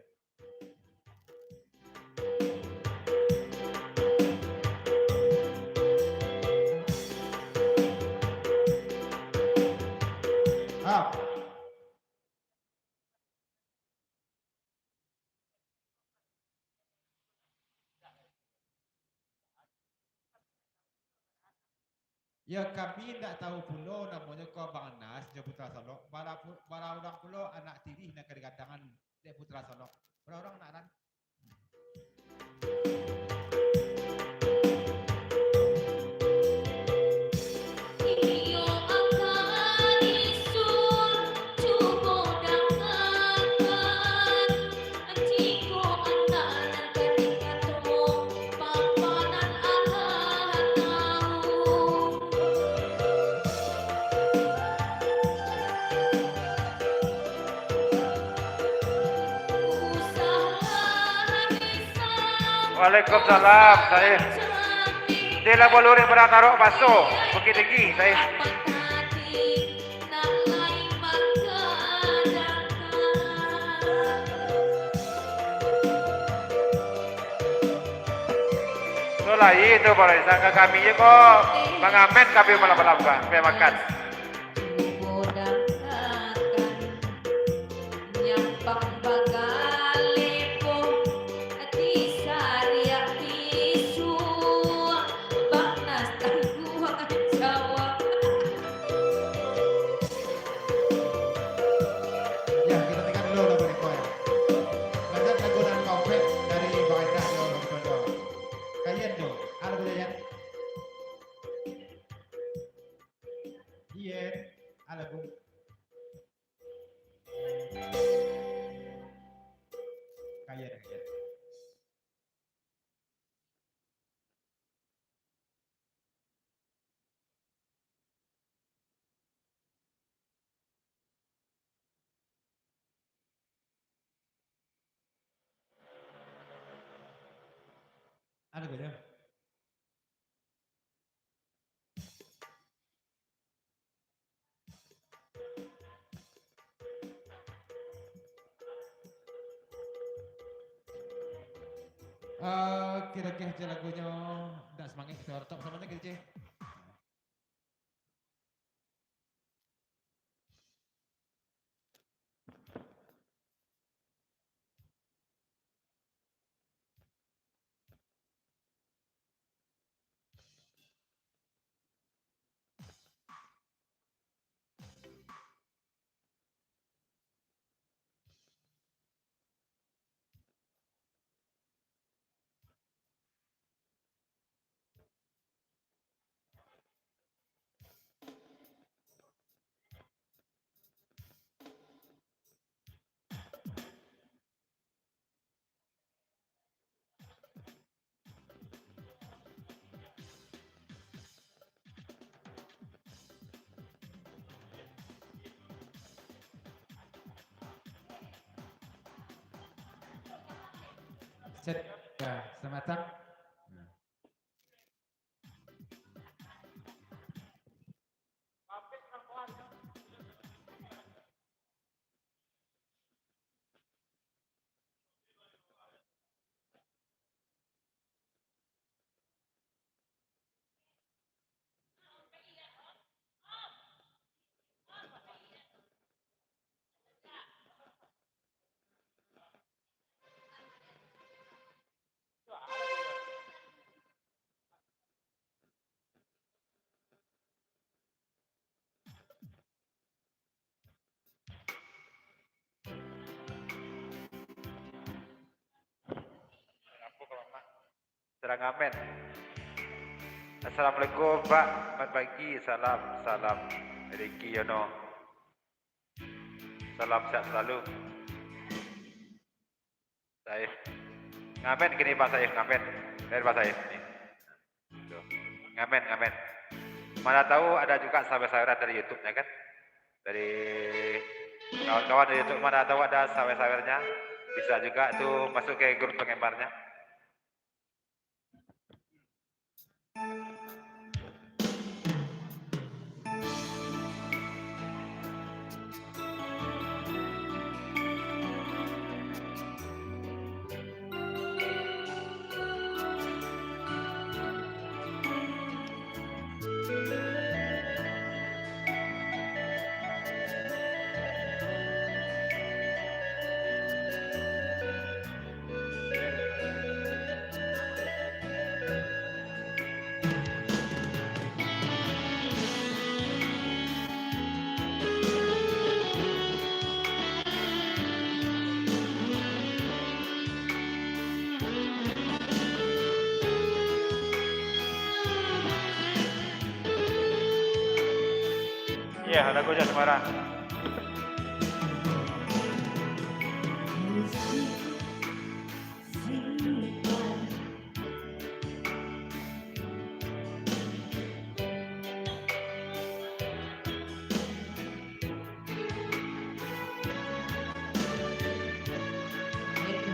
Ah. Ya kami tidak tahu pulo namanya kau Bang Anas, dia Putra Solo. Bara orang pulo anak tiri nak kedatangan dia Putra Solo. Orang nak kan? Iyo akan isun cubo dangakan Ciko andanan kadikato papanan alahan tahu Usahlah bisa Waalaikumsalam, saya. cermin Dia lah boleh taruh masuk. Bukit tinggi, saya. So lah itu boleh. Sangka kami je kok. Mengamen kami malam makan. Biar makan. Ya kita tinggal dulu lagu ni kau ya. Lanjut lagu dan komplit dari Bang Indah yo lagu. Kayen tu, ada lagu Kayen. Iya, ada lagu. Kayen. Ada lagu dia. Kira-kira je lagunya dah semangat kita harap sama lagi je. Set. Ya, selamat datang. Serang amen. Assalamualaikum Pak. Selamat pagi. Salam. Salam. Riki Yono. Salam sehat selalu. Saya ngamen gini Pak saya ngamen. Dari Pak saya. Tuh. Ngamen ngamen. Mana tahu ada juga sawer-saweran dari YouTube-nya kan? Dari kawan-kawan dari YouTube mana tahu ada sawer-sawernya. Bisa juga tuh masuk ke grup penggemarnya. Iya, lagu Jasmara.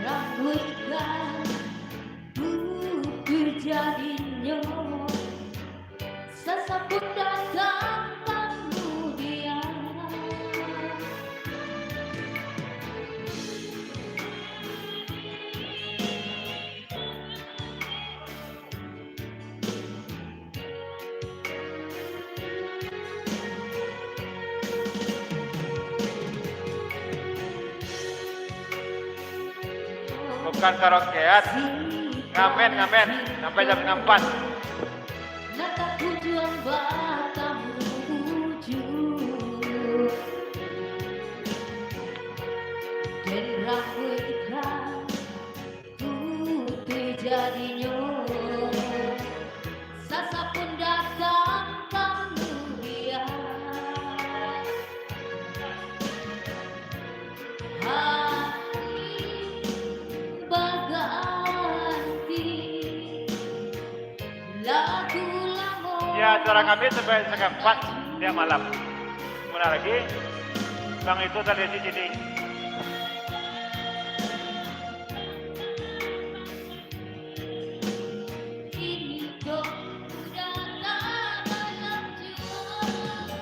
Rambutkan bukit jadinya sesambut datang kemudian Bukan karaokean. Ngamen, ngamen. Sampai jam 4. Nata tujuan Batam wujud dan rambut ikan putih jadinya sasa pun datang kemudian hari berganti lagu lama. Ya, acara kami sampai setengah 4 tiap malam. Kemudian lagi, bang itu tadi di sini. Kini kau sudah tak melanjut.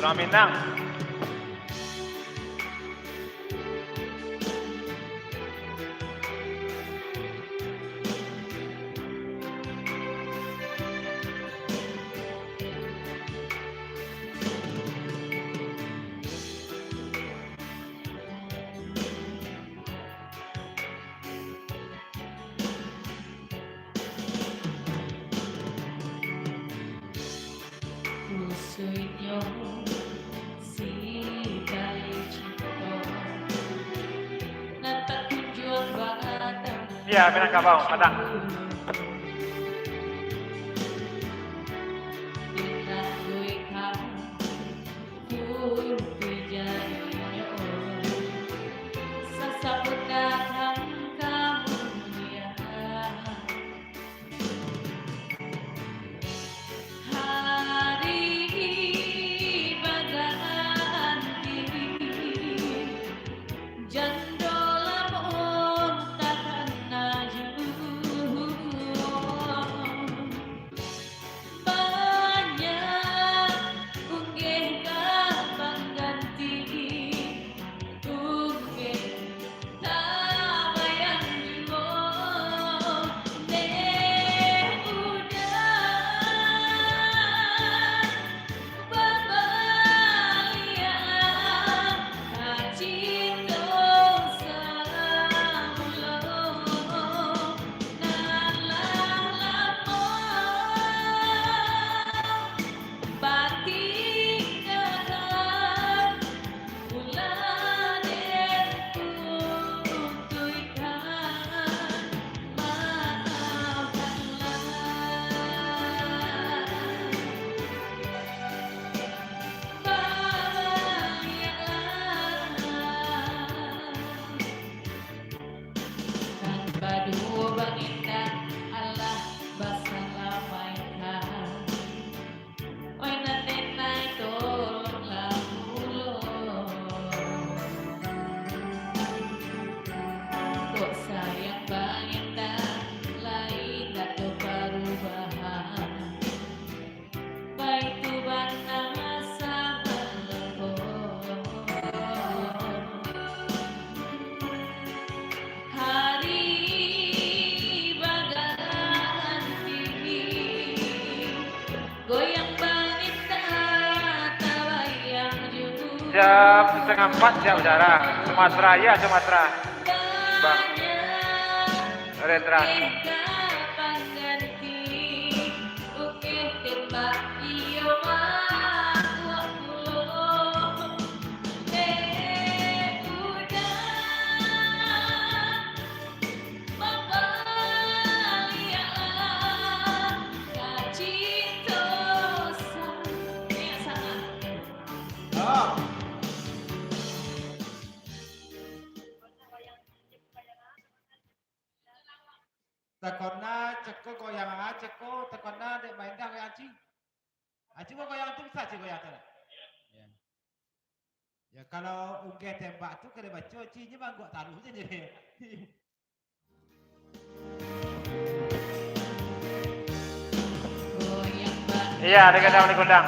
Orang Minang. Musuhnya si bayi cinta nata tujuan Batam. Iya, Minangkabau, Padang. Jam 3:30 siap saudara. Sumatera ya Sumatera. Bang Rendra. Oh. Tekona ceko goyang ceko tekona dek main dah goyang aci. Aci mau goyang tu bisa aci goyang tu. Ya. Ya kalau ungkeh tembak tu kena baca acinya mah gua taruh je dia. Iya, ada kundang.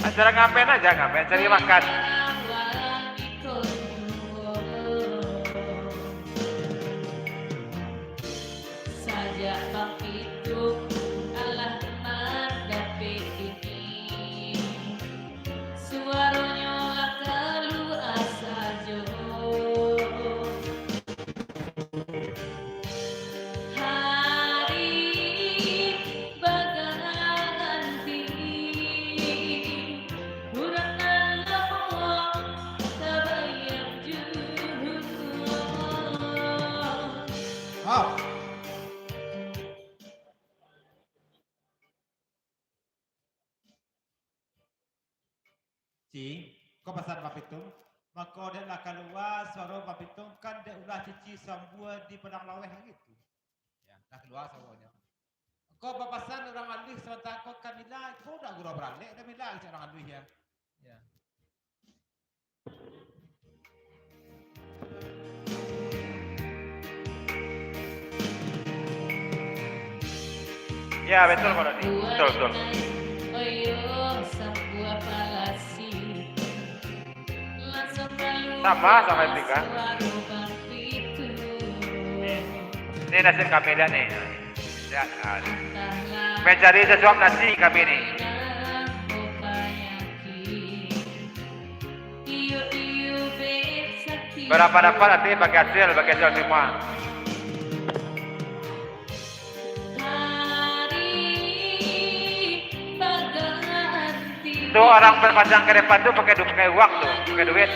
Acara ngapain aja, ngapain cari makan. Sajak bang itu alah mendapi ini suaranya lah kelu asa jo hari baganti kurang nalong tabayang juhur. Oh. Ci, kau pasal papitung, maka dia nak keluar suara papitung kan dia ulah cici sambua di padang laweh gitu. Ya, dah keluar suaranya. Kau papasan orang alih sementara kau kan mila, kau dah gurau beralik, dah mila orang alih ya. Ya. Ya betul Pak Doni. Betul betul. Sama Etika. Ini nasi kami lihat nih. Lihat. Mencari sesuap nasi kami nih. Berapa dapat nanti bagi hasil semua. Itu orang berpajang ke depan tuh pakai uang tuh, pakai duit.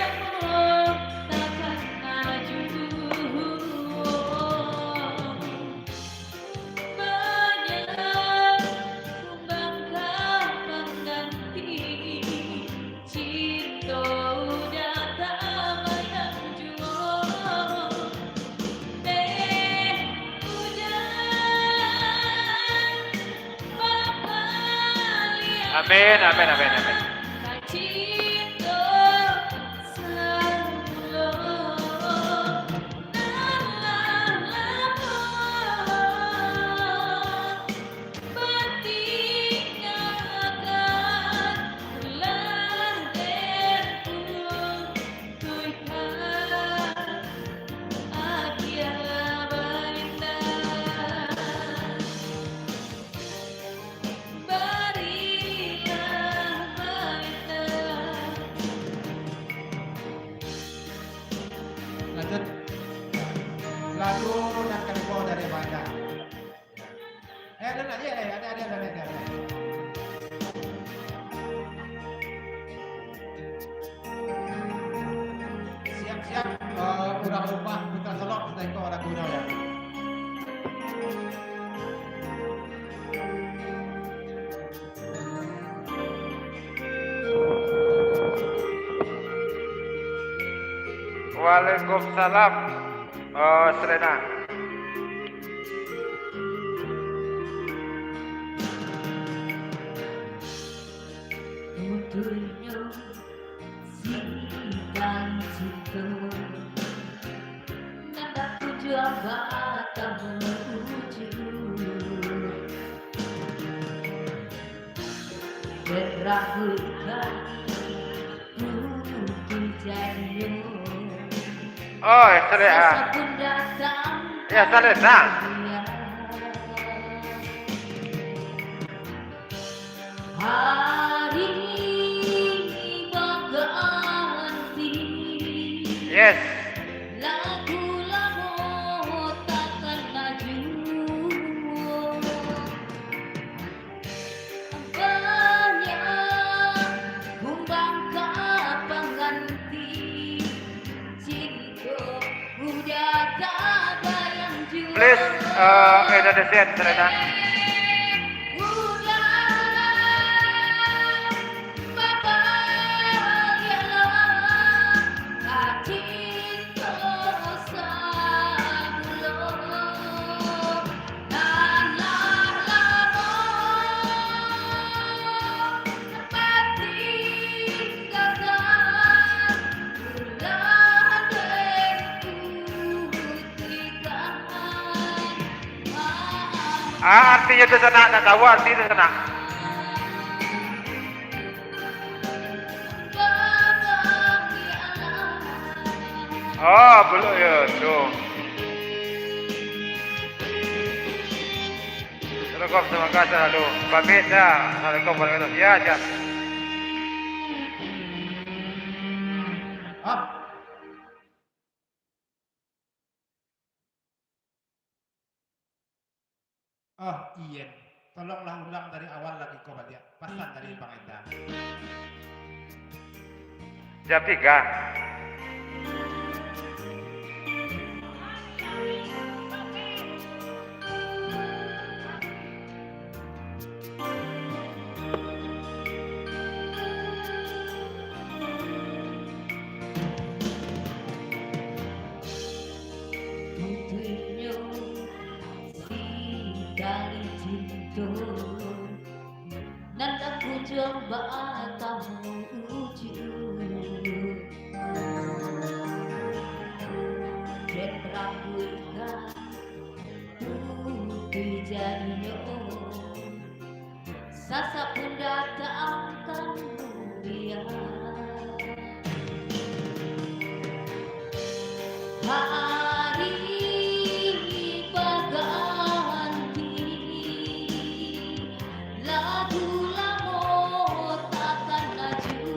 Amin, amin, amin, amin. Lanjut lagu yang kedua dari Banda. Ada lagi ada. Siap-siap kurang lupa putar selok sudah itu orang guna ya. Waalaikumsalam. Serena. Untuknya sidang cinta nanda tujuan batang menuju berahulkan mungkin jadinya. Oh, Serena. Ya, Serena. Hari Please, Indonesian, Serena. Artinya itu sana, nak tahu arti itu sana. Oh, belum ya, tuh. Assalamualaikum, terima kasih, halo. Pamit ya, Assalamualaikum warahmatullahi wabarakatuh. Ya, siap. Up. Oh, Ian. Tolonglah ulang dari awal lagi kau balik. Pesan dari Bang Enda. Jam 3. Putrinya si kali cinta nan aku coba tahu ujung dan rambutnya putih jadinya sasa pun datang kemudian hari berganti lagu lama takkan laju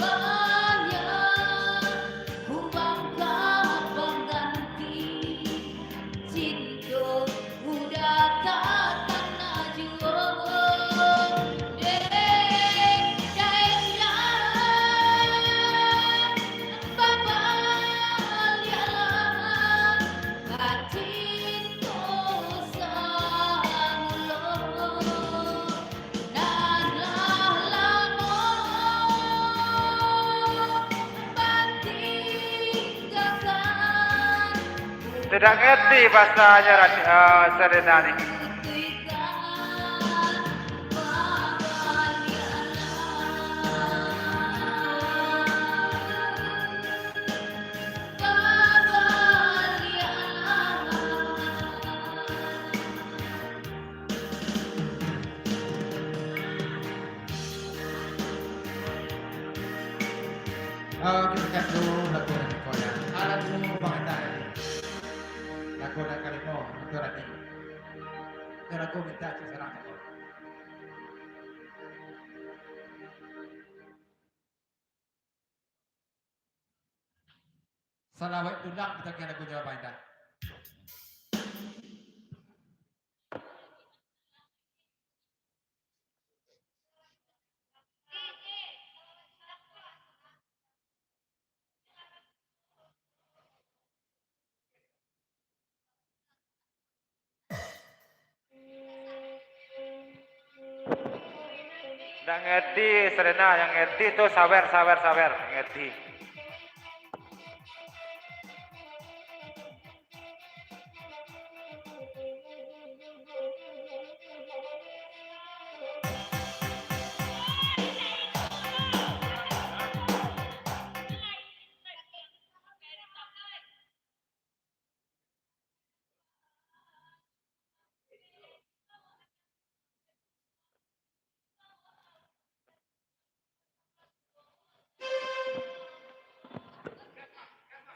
banyak ku bangga pengganti cinta udah takkan laju Tidak ngerti bahasanya Serena nih. Kita kan dulu lagu dari kau ya. Lagu Bang Enda. Lagu dari Kalimo, itu tadi. Itu lagu minta sekarang. Salawat ulang kita kena lagu Jawa Bang Enda. Tidak ngerti Serena, yang ngerti itu sawer, ngerti.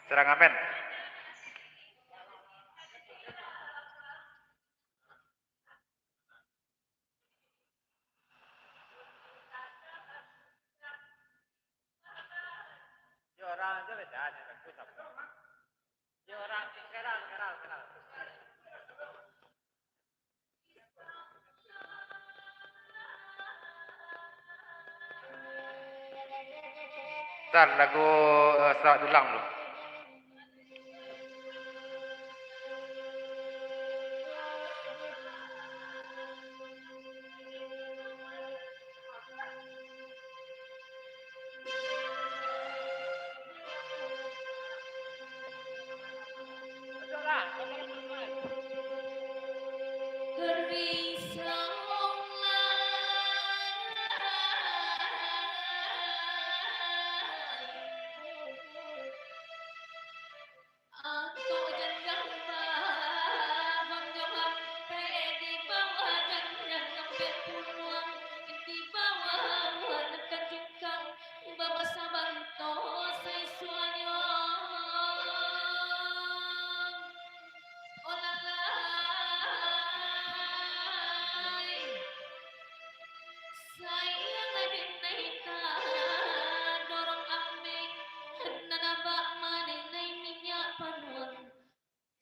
Serang amen. Orang aja beda nih, aku sama. Orang kenal. Ntar lagu Selamat Ulang dulu.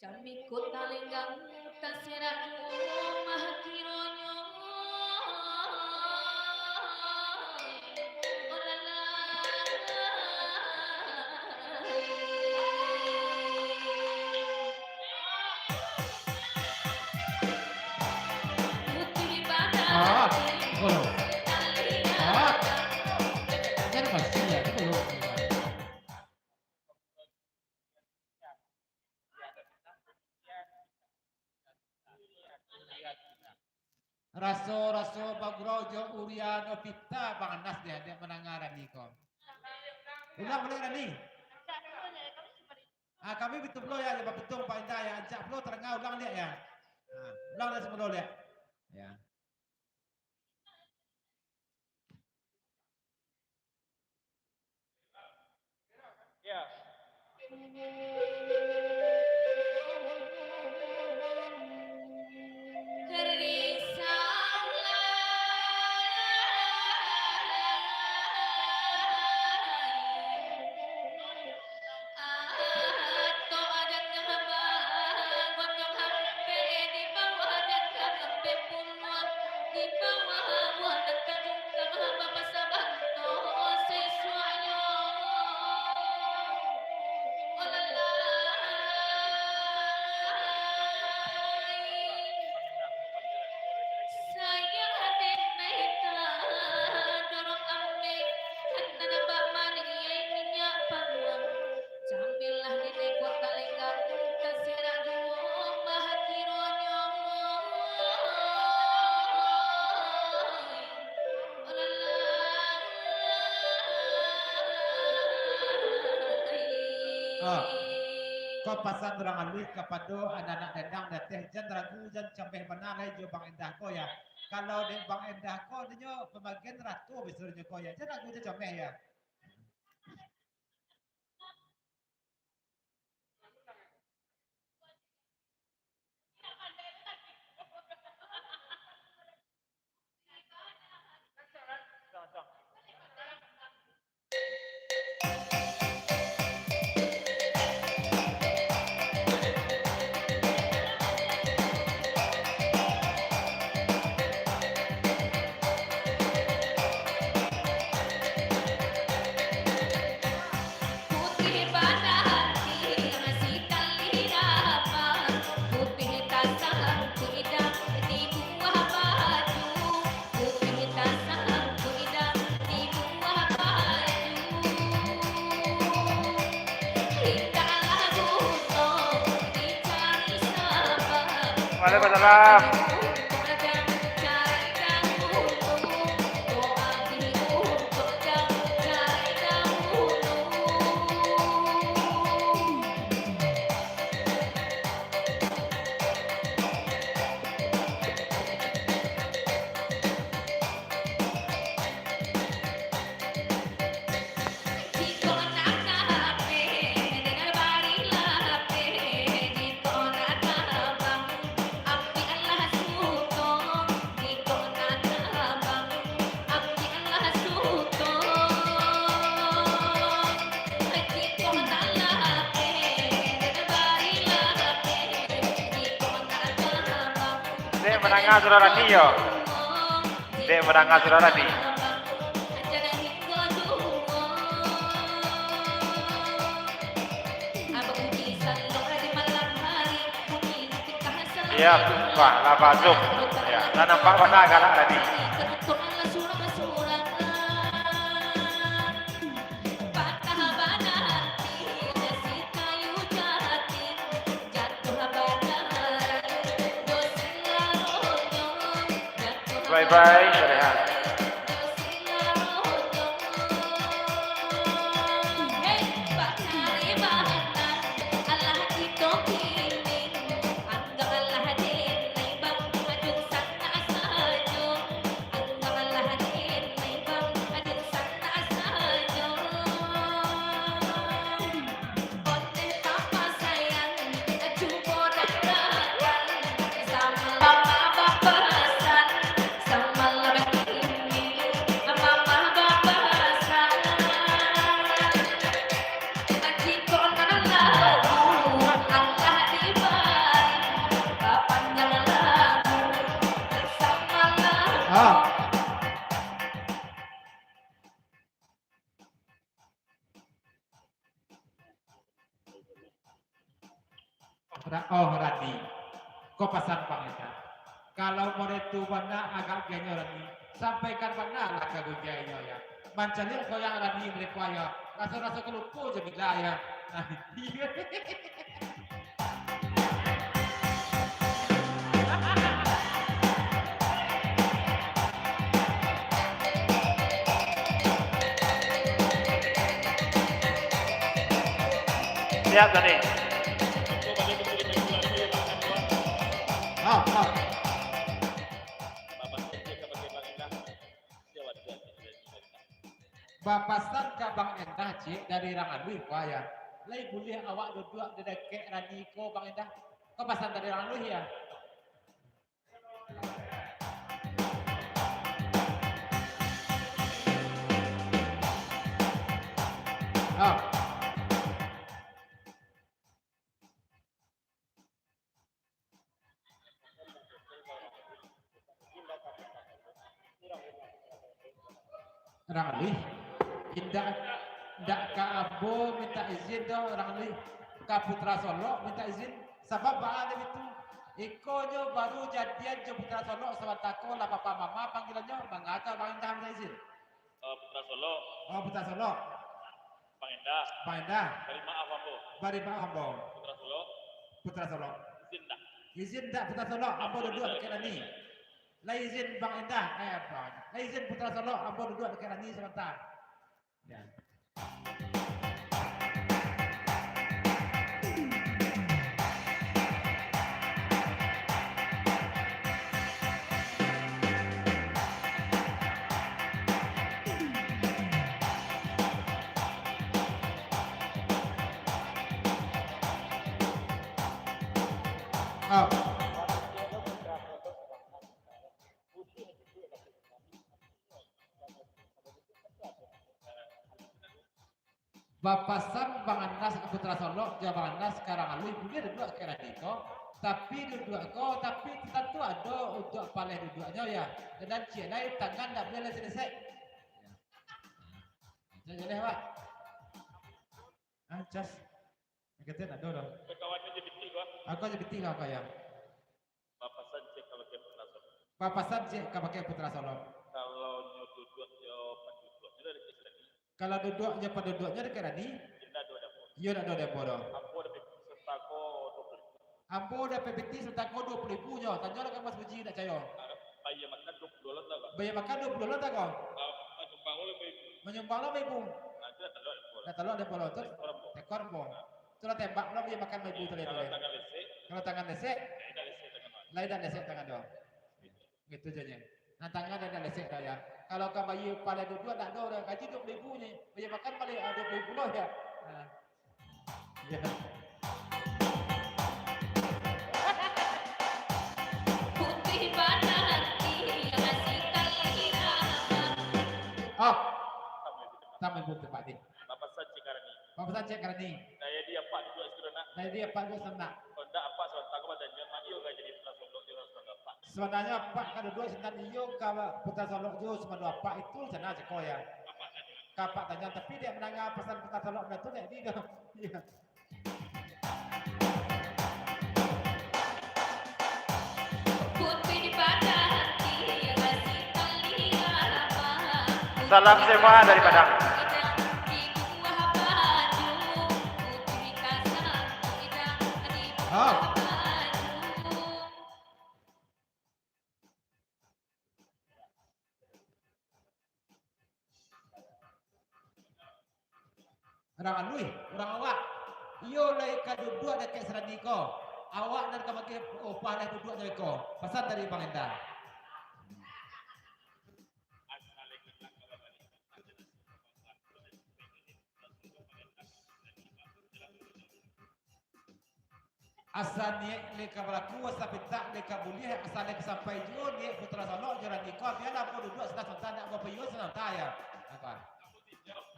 Jamikut talinggang kasiraju mahakironyo olala putih pada Ah, belum. Ah, kan pasti ya, belum. Raso bagrojo uriano pita banganas dia menangaran niko. Ulang boleh Rani. Kami betul belum ya, betul Pak Indah ya. Ajak belum terengah ulang dia ya. Ulang dah sebelum dia. Ya. Kau pasang orang alis kepada anak-anak dendang dan teh jan ragu jan sampai mana lagi jo Bang Endah ko ya. Kalau di Bang Endah ko dia pembagian ratu besarnya ko ya. Jan ragu jan sampai ya. Waalaikumsalam. Dek menangah saudara ni yo. Dek menangah saudara ni. Iya, Pak, lapa zoom. Ya, tak nampak mana galak tadi. Bye-bye, Saleha. Oh. Oh, Rani. Kau pesan Bang Enda. Kalau mau itu mana agak genyo Rani. Sampaikan mana lah ke genyo ya. Mancanya kau yang Rani mereka ya. Rasa-rasa kelupu je bila ya. Nah, iya. Siap, Dani. Oh, oh. Bapasan ke Bang Endah cik dari Ranganui kau ya. Lai boleh awak duduk di dekat Rani ko Bang Endah. Kau pasan dari Ranganui ya. Oh. Ranganui. Indak ke Abo minta izin dong Ranganui. Ke Putra Solo minta izin. Sebab ada itu. Ikonyo baru jadian ke Putra Solo sewatako lah papa mama panggilannya mengata Bang Endah minta izin. Putra Solo, Oh Putra Solo. Bang Endah, Bang Endah. bari maaf ambo. Bari Pak Ambo. Putra Solo, Putra Solo. izin dah. Izin tak Putra Solo Ambo duduk dekat Rani. Lah izin Bang Endah apa? Lah izin Putra Solo Ambo duduk dekat Rani sebentar. Ya. Oh. Bapasan Bang Anas ke Putra Solo, Jawa Bang Anas sekarang alui boleh duduk ke Radiko, tapi duduk kau, tapi tentu ada untuk paling duduknya ya. Dan cik lain tangan tak boleh selesai. Jadi Pak. Cas. Kita tak ada dah. Kawannya jadi tiga. Aku aja betul apa ya? Papasan cek kalau ke Putra Solo. Papasan cik kau pakai Putra Solo. Kalau nyoduduk yo penduduknya dari Israel. Kalau duduknya penduduknya dekat Rani, Indah do dapur. iya nak ada depo dah. Ambo ada setako 20. Ambo dah PPT serta kau 20,000 je. Tanya lah kamu sebiji nak cayo. Bayi makan $20 tak? Bayar makan $20 tak kau? Menyumbang oleh bayi. Menyumbang lah ibu. Nanti ada telur. Dah telur depo dah tu. Tekor pun. Tu lah tembak lah bayar makan ibu tu Kalau le. tangan lesek, Kalau tangan lesek, tidak lesek tangan mana? lain dah lesek tangan dah. Gitu je nya. Nah tangan dah lesek dah ya. Kalau kau bayi pada dua tak ada dah gaji 20,000 nya. Bayar makan balik 20,000 lah ya. Nah. Ya. Putih pada hati yang masih Oh, sama ibu tempat ni. Papasan cek karani. Papasan cek kerana ni. Daya dia apa dua sekarang nak. Nah dia Pak Gus senang. Konda apa setako badannya madio gak jadi Putra Solo dia harus apa. Sebenarnya Pak kada dua senang iyo kawa Putra Solo jo sebenarnya Pak itu sana je kau ya. Kapak tanya tapi dia menangga pesan Putra Solo benda tu nek dia. Iya. putih pada hati yang masih Salam semua dari Padang. Oh. orang alui, orang awak. Iyo lai ka duduk dekat serani ko. Awak dan kamaki upah lai duduk dekat ko. Pesan dari Bang Endang. Asal niat leka berlaku, asal pintak leka boleh, asal leka sampai jauh niat putra salok jalan nikah, biarlah aku duduk senang senang nak apa payung senang tayar. Apa?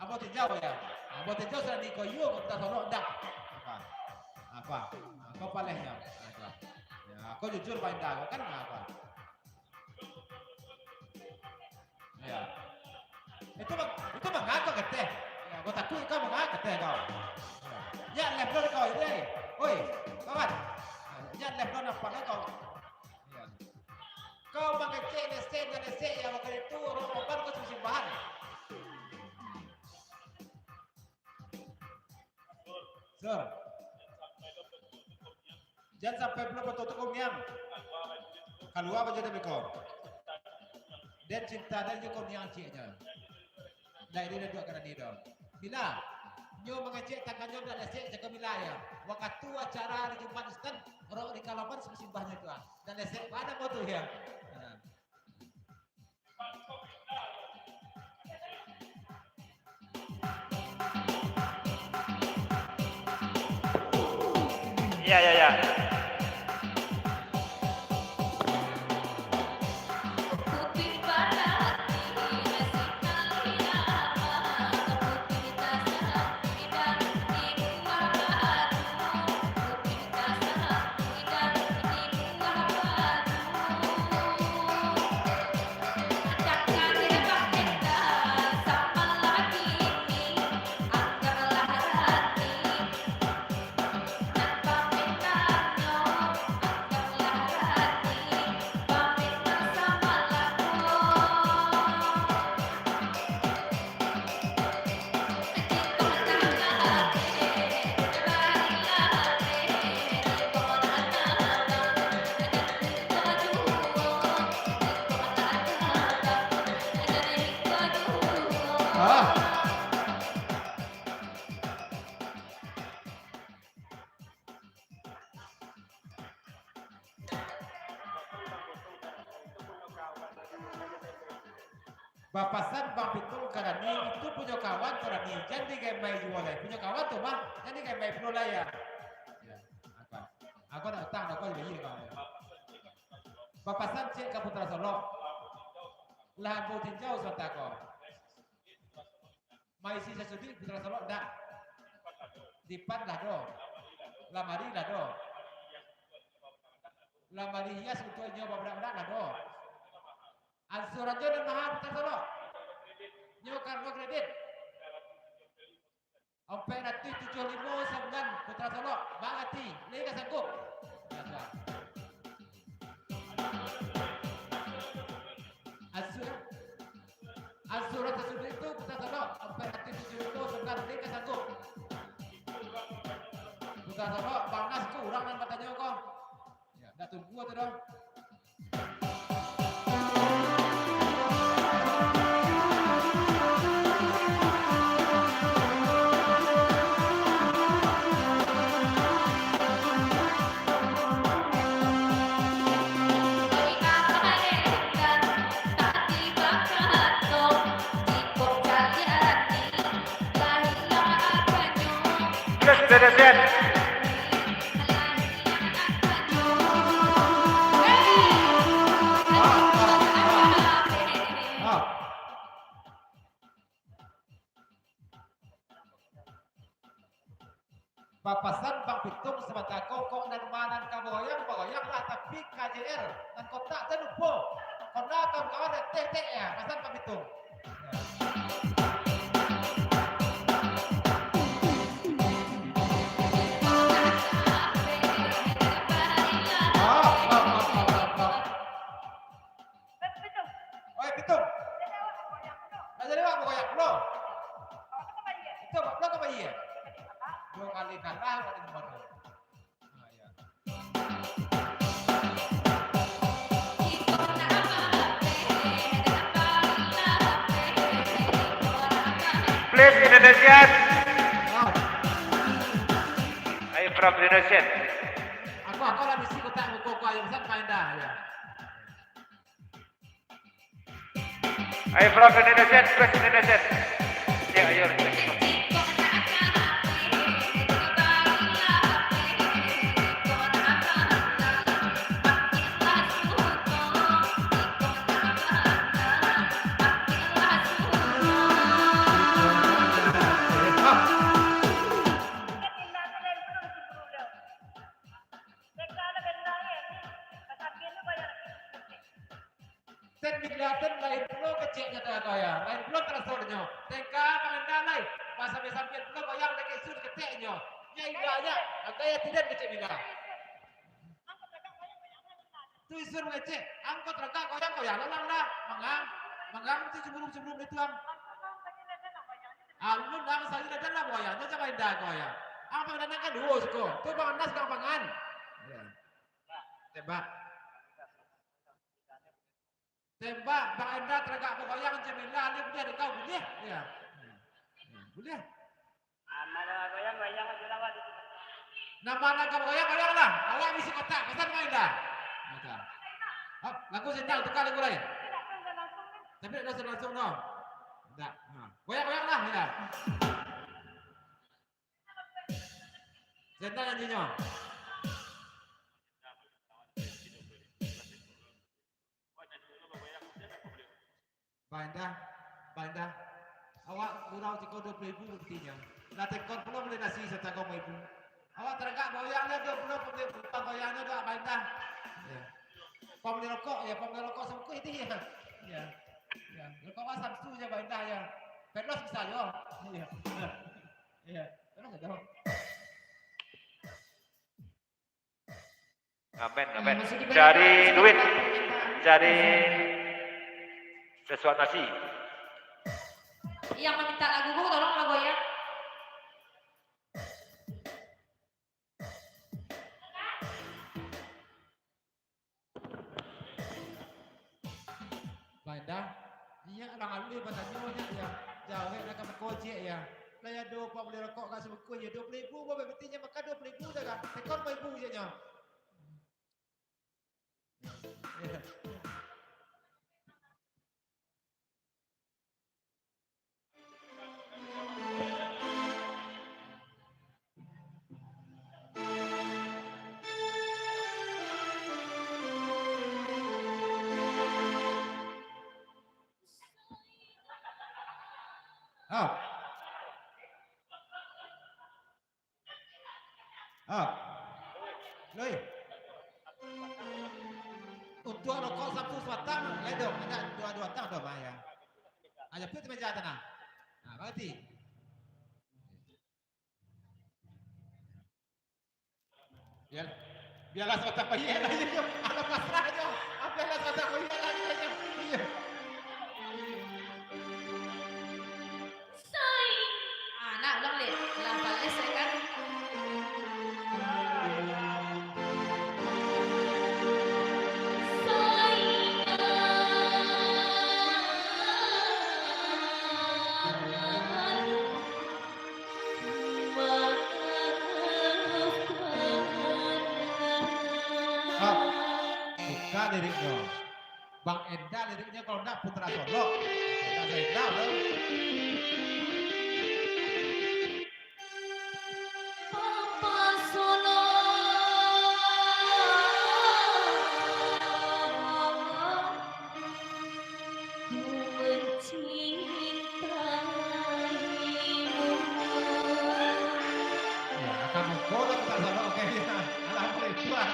Apa tinjau ya? Apa tinjau senang nikah you putra salok dak. Apa? Kau palehnya. Apa? Ya, kau jujur paling dah kan apa? Ya. Itu mengapa kete? Ya, kau takut kau mengapa kete kau? Ya, lepas kau ini. Oi, kawan. Jangan lepas nampak kau. Ya. Kau makan cek nasi yang makan itu orang opan kau sudah bahan. Sir. Jangan sampai belum betul-betul kau miang. Keluar baju demi kau. Dan cinta dan juga kau miang ciknya. Dah ini dah dua kali ni dah. Bila? Nyo mengecek tangannya dan lesek jaga wilayah. Waktu acara di Jumat Istan, orang di Kalapan sembahnya itu. Dan lesek pada motor ya. Iya, iya, iya. Bapasan Bang Pitung Karani itu punya kawan Karani. Jadi kayak main jual punya kawan tuh mah. Jadi kayak main pro lah ya. Ya, apa? Aku nak utang, aku jadi iya kau. Bapasan cek ke Putra Solo. Lahan bau tinjau sontak kau. Mai si sesudi Putra Solo dak. Dipan lah do. Lamari lah do. Lamari hias untuk nyoba berak-berak lah do. Ansuran jo dan mahal Putra Solo. Nyo kargo kredit. Sampai nanti 75 Putra Solo. Bangati. Lega sanggup. Ansuran sesudah itu Putra Solo. Sampai nanti 75 lega sanggup. Putra Solo bangnas kurang dan katanya kok. Ya, dah tunggu tu dong. Sen. Papasan Bang Pitung sementara kok dan manan kaboyang lah tapi KJR dan kota terlupa. Kona kawan-kawan ada teh ya, pasan Bang Pitung. Oi Pitung. Ada lewat boyang lo. Itu lo ke bayi ya? 2 kali kalah ada nomor. Nah, ya. Please Indonesian. from Indonesia. Aku lah misi kota buku kau yang besar main dah ya. I'm from Indonesia, West Indonesia. Ya, ayo. Ten miglatan lain pulau kecilnya tak kau ya, lain pulau terasornya. Tengka pengendal lain, masa sampai pulau kau yang lagi sur kecilnya. Yang iganya, agaknya tidak kecil mila. Tu isur kecil, angkot raka kau yang lalang lah, mengang tu sebelum itu am. Alun lang saya dah dalam kau ya, jangan main dah kau ya. Ang pengendal kan dua suku, tu panganas kau pangan. Tembak. Tembak, Bang Enda teragak bergoyang Jamila, ni boleh ada kau boleh? Ya. Boleh. Mana goyang aja lah di sini. Nama nak kau goyang lah. Awak mesti kotak, pesan main dah. Macam. Hop, lagu sendal tukar lagu lain. Tapi tak langsung no. Tak. Goyang lah ya. Sendal nyanyinya. Bandah, awak gurau cikau 20,000 buktinya. Lah tekon pula boleh nasi serta kau 5,000. Awak teragak goyangnya 20 pun goyangnya dah bandah. Ya. Pom di rokok ya, pom di rokok sama itu ya. Ya. Ya. Rokok awak Samsu je bandah ya. Pelos bisa yo. Ya. Ya. Terus ada. Amin. Cari duit, cari sesuatu nasi. Yang meminta lagu gue tolong lagu ya. Bandah, iya orang alim bahasa nyonya ya. Jauh nak kamu kojek ya. Laya 20 boleh rokok kat sebuku ya. 20,000 apa betinya maka 20,000 dah kan. Tekon 5,000 je nya. Loi. Untuk rokok satu batang, ledok ada dua batang dah bayar. Aja pun meja tanah. Nah, berarti. Biarlah sebatang bayar lagi. Ada pasrah aja. Biarlah sebatang bayar lagi aja. Iya. Nak ulang leh. Lah balik saya kan. Buka liriknya. Bang Enda liriknya kalau enggak Putra Solo. Enggak Enda loh. Papa Solo. Ku mencintaimu. Ya, kamu kau Putra Solo oke ya. Alhamdulillah.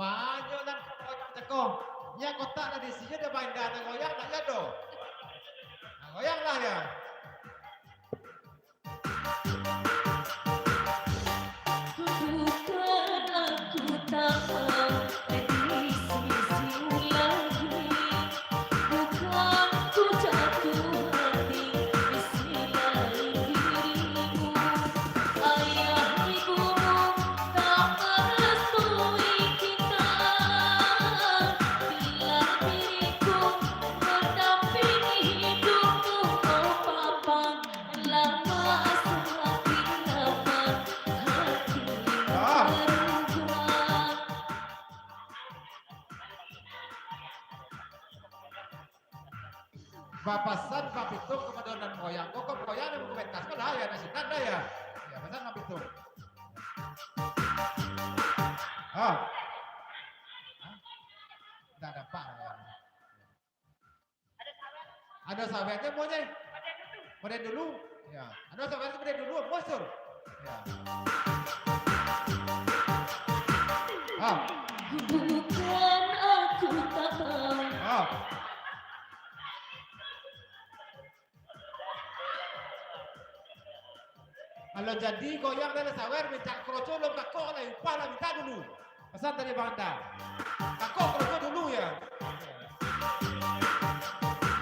Banyak nak goyang teko. Ya kotak ada di sini ada main dana goyang nak ya do. Goyang lah ya. Bukan Bapasan papitung kemadonan moyang. Kok moyang yang komentas kan lah ya nasinan dah ya. Ya pasan papitung. Oh. Tidak dapat. Ada sahabatnya maunya. Pada dulu. Ya. Ada sahabatnya pada dulu. Bosur. Ya. Ah. Bukan aku tak mau. Ah. Kalau jadi goyang dari sawer minta kroco lo kakok lah upah lah minta dulu. Pesan dari Bang Anda. Kakok kroco dulu ya.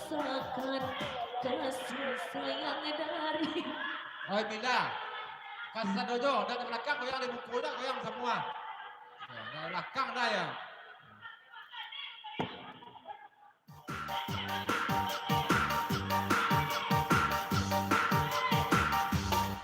Rasakan kasih sayang dari Oh Mila. Kasih dojo dan belakang goyang di buku dah goyang semua. Ya, dari belakang dah ya.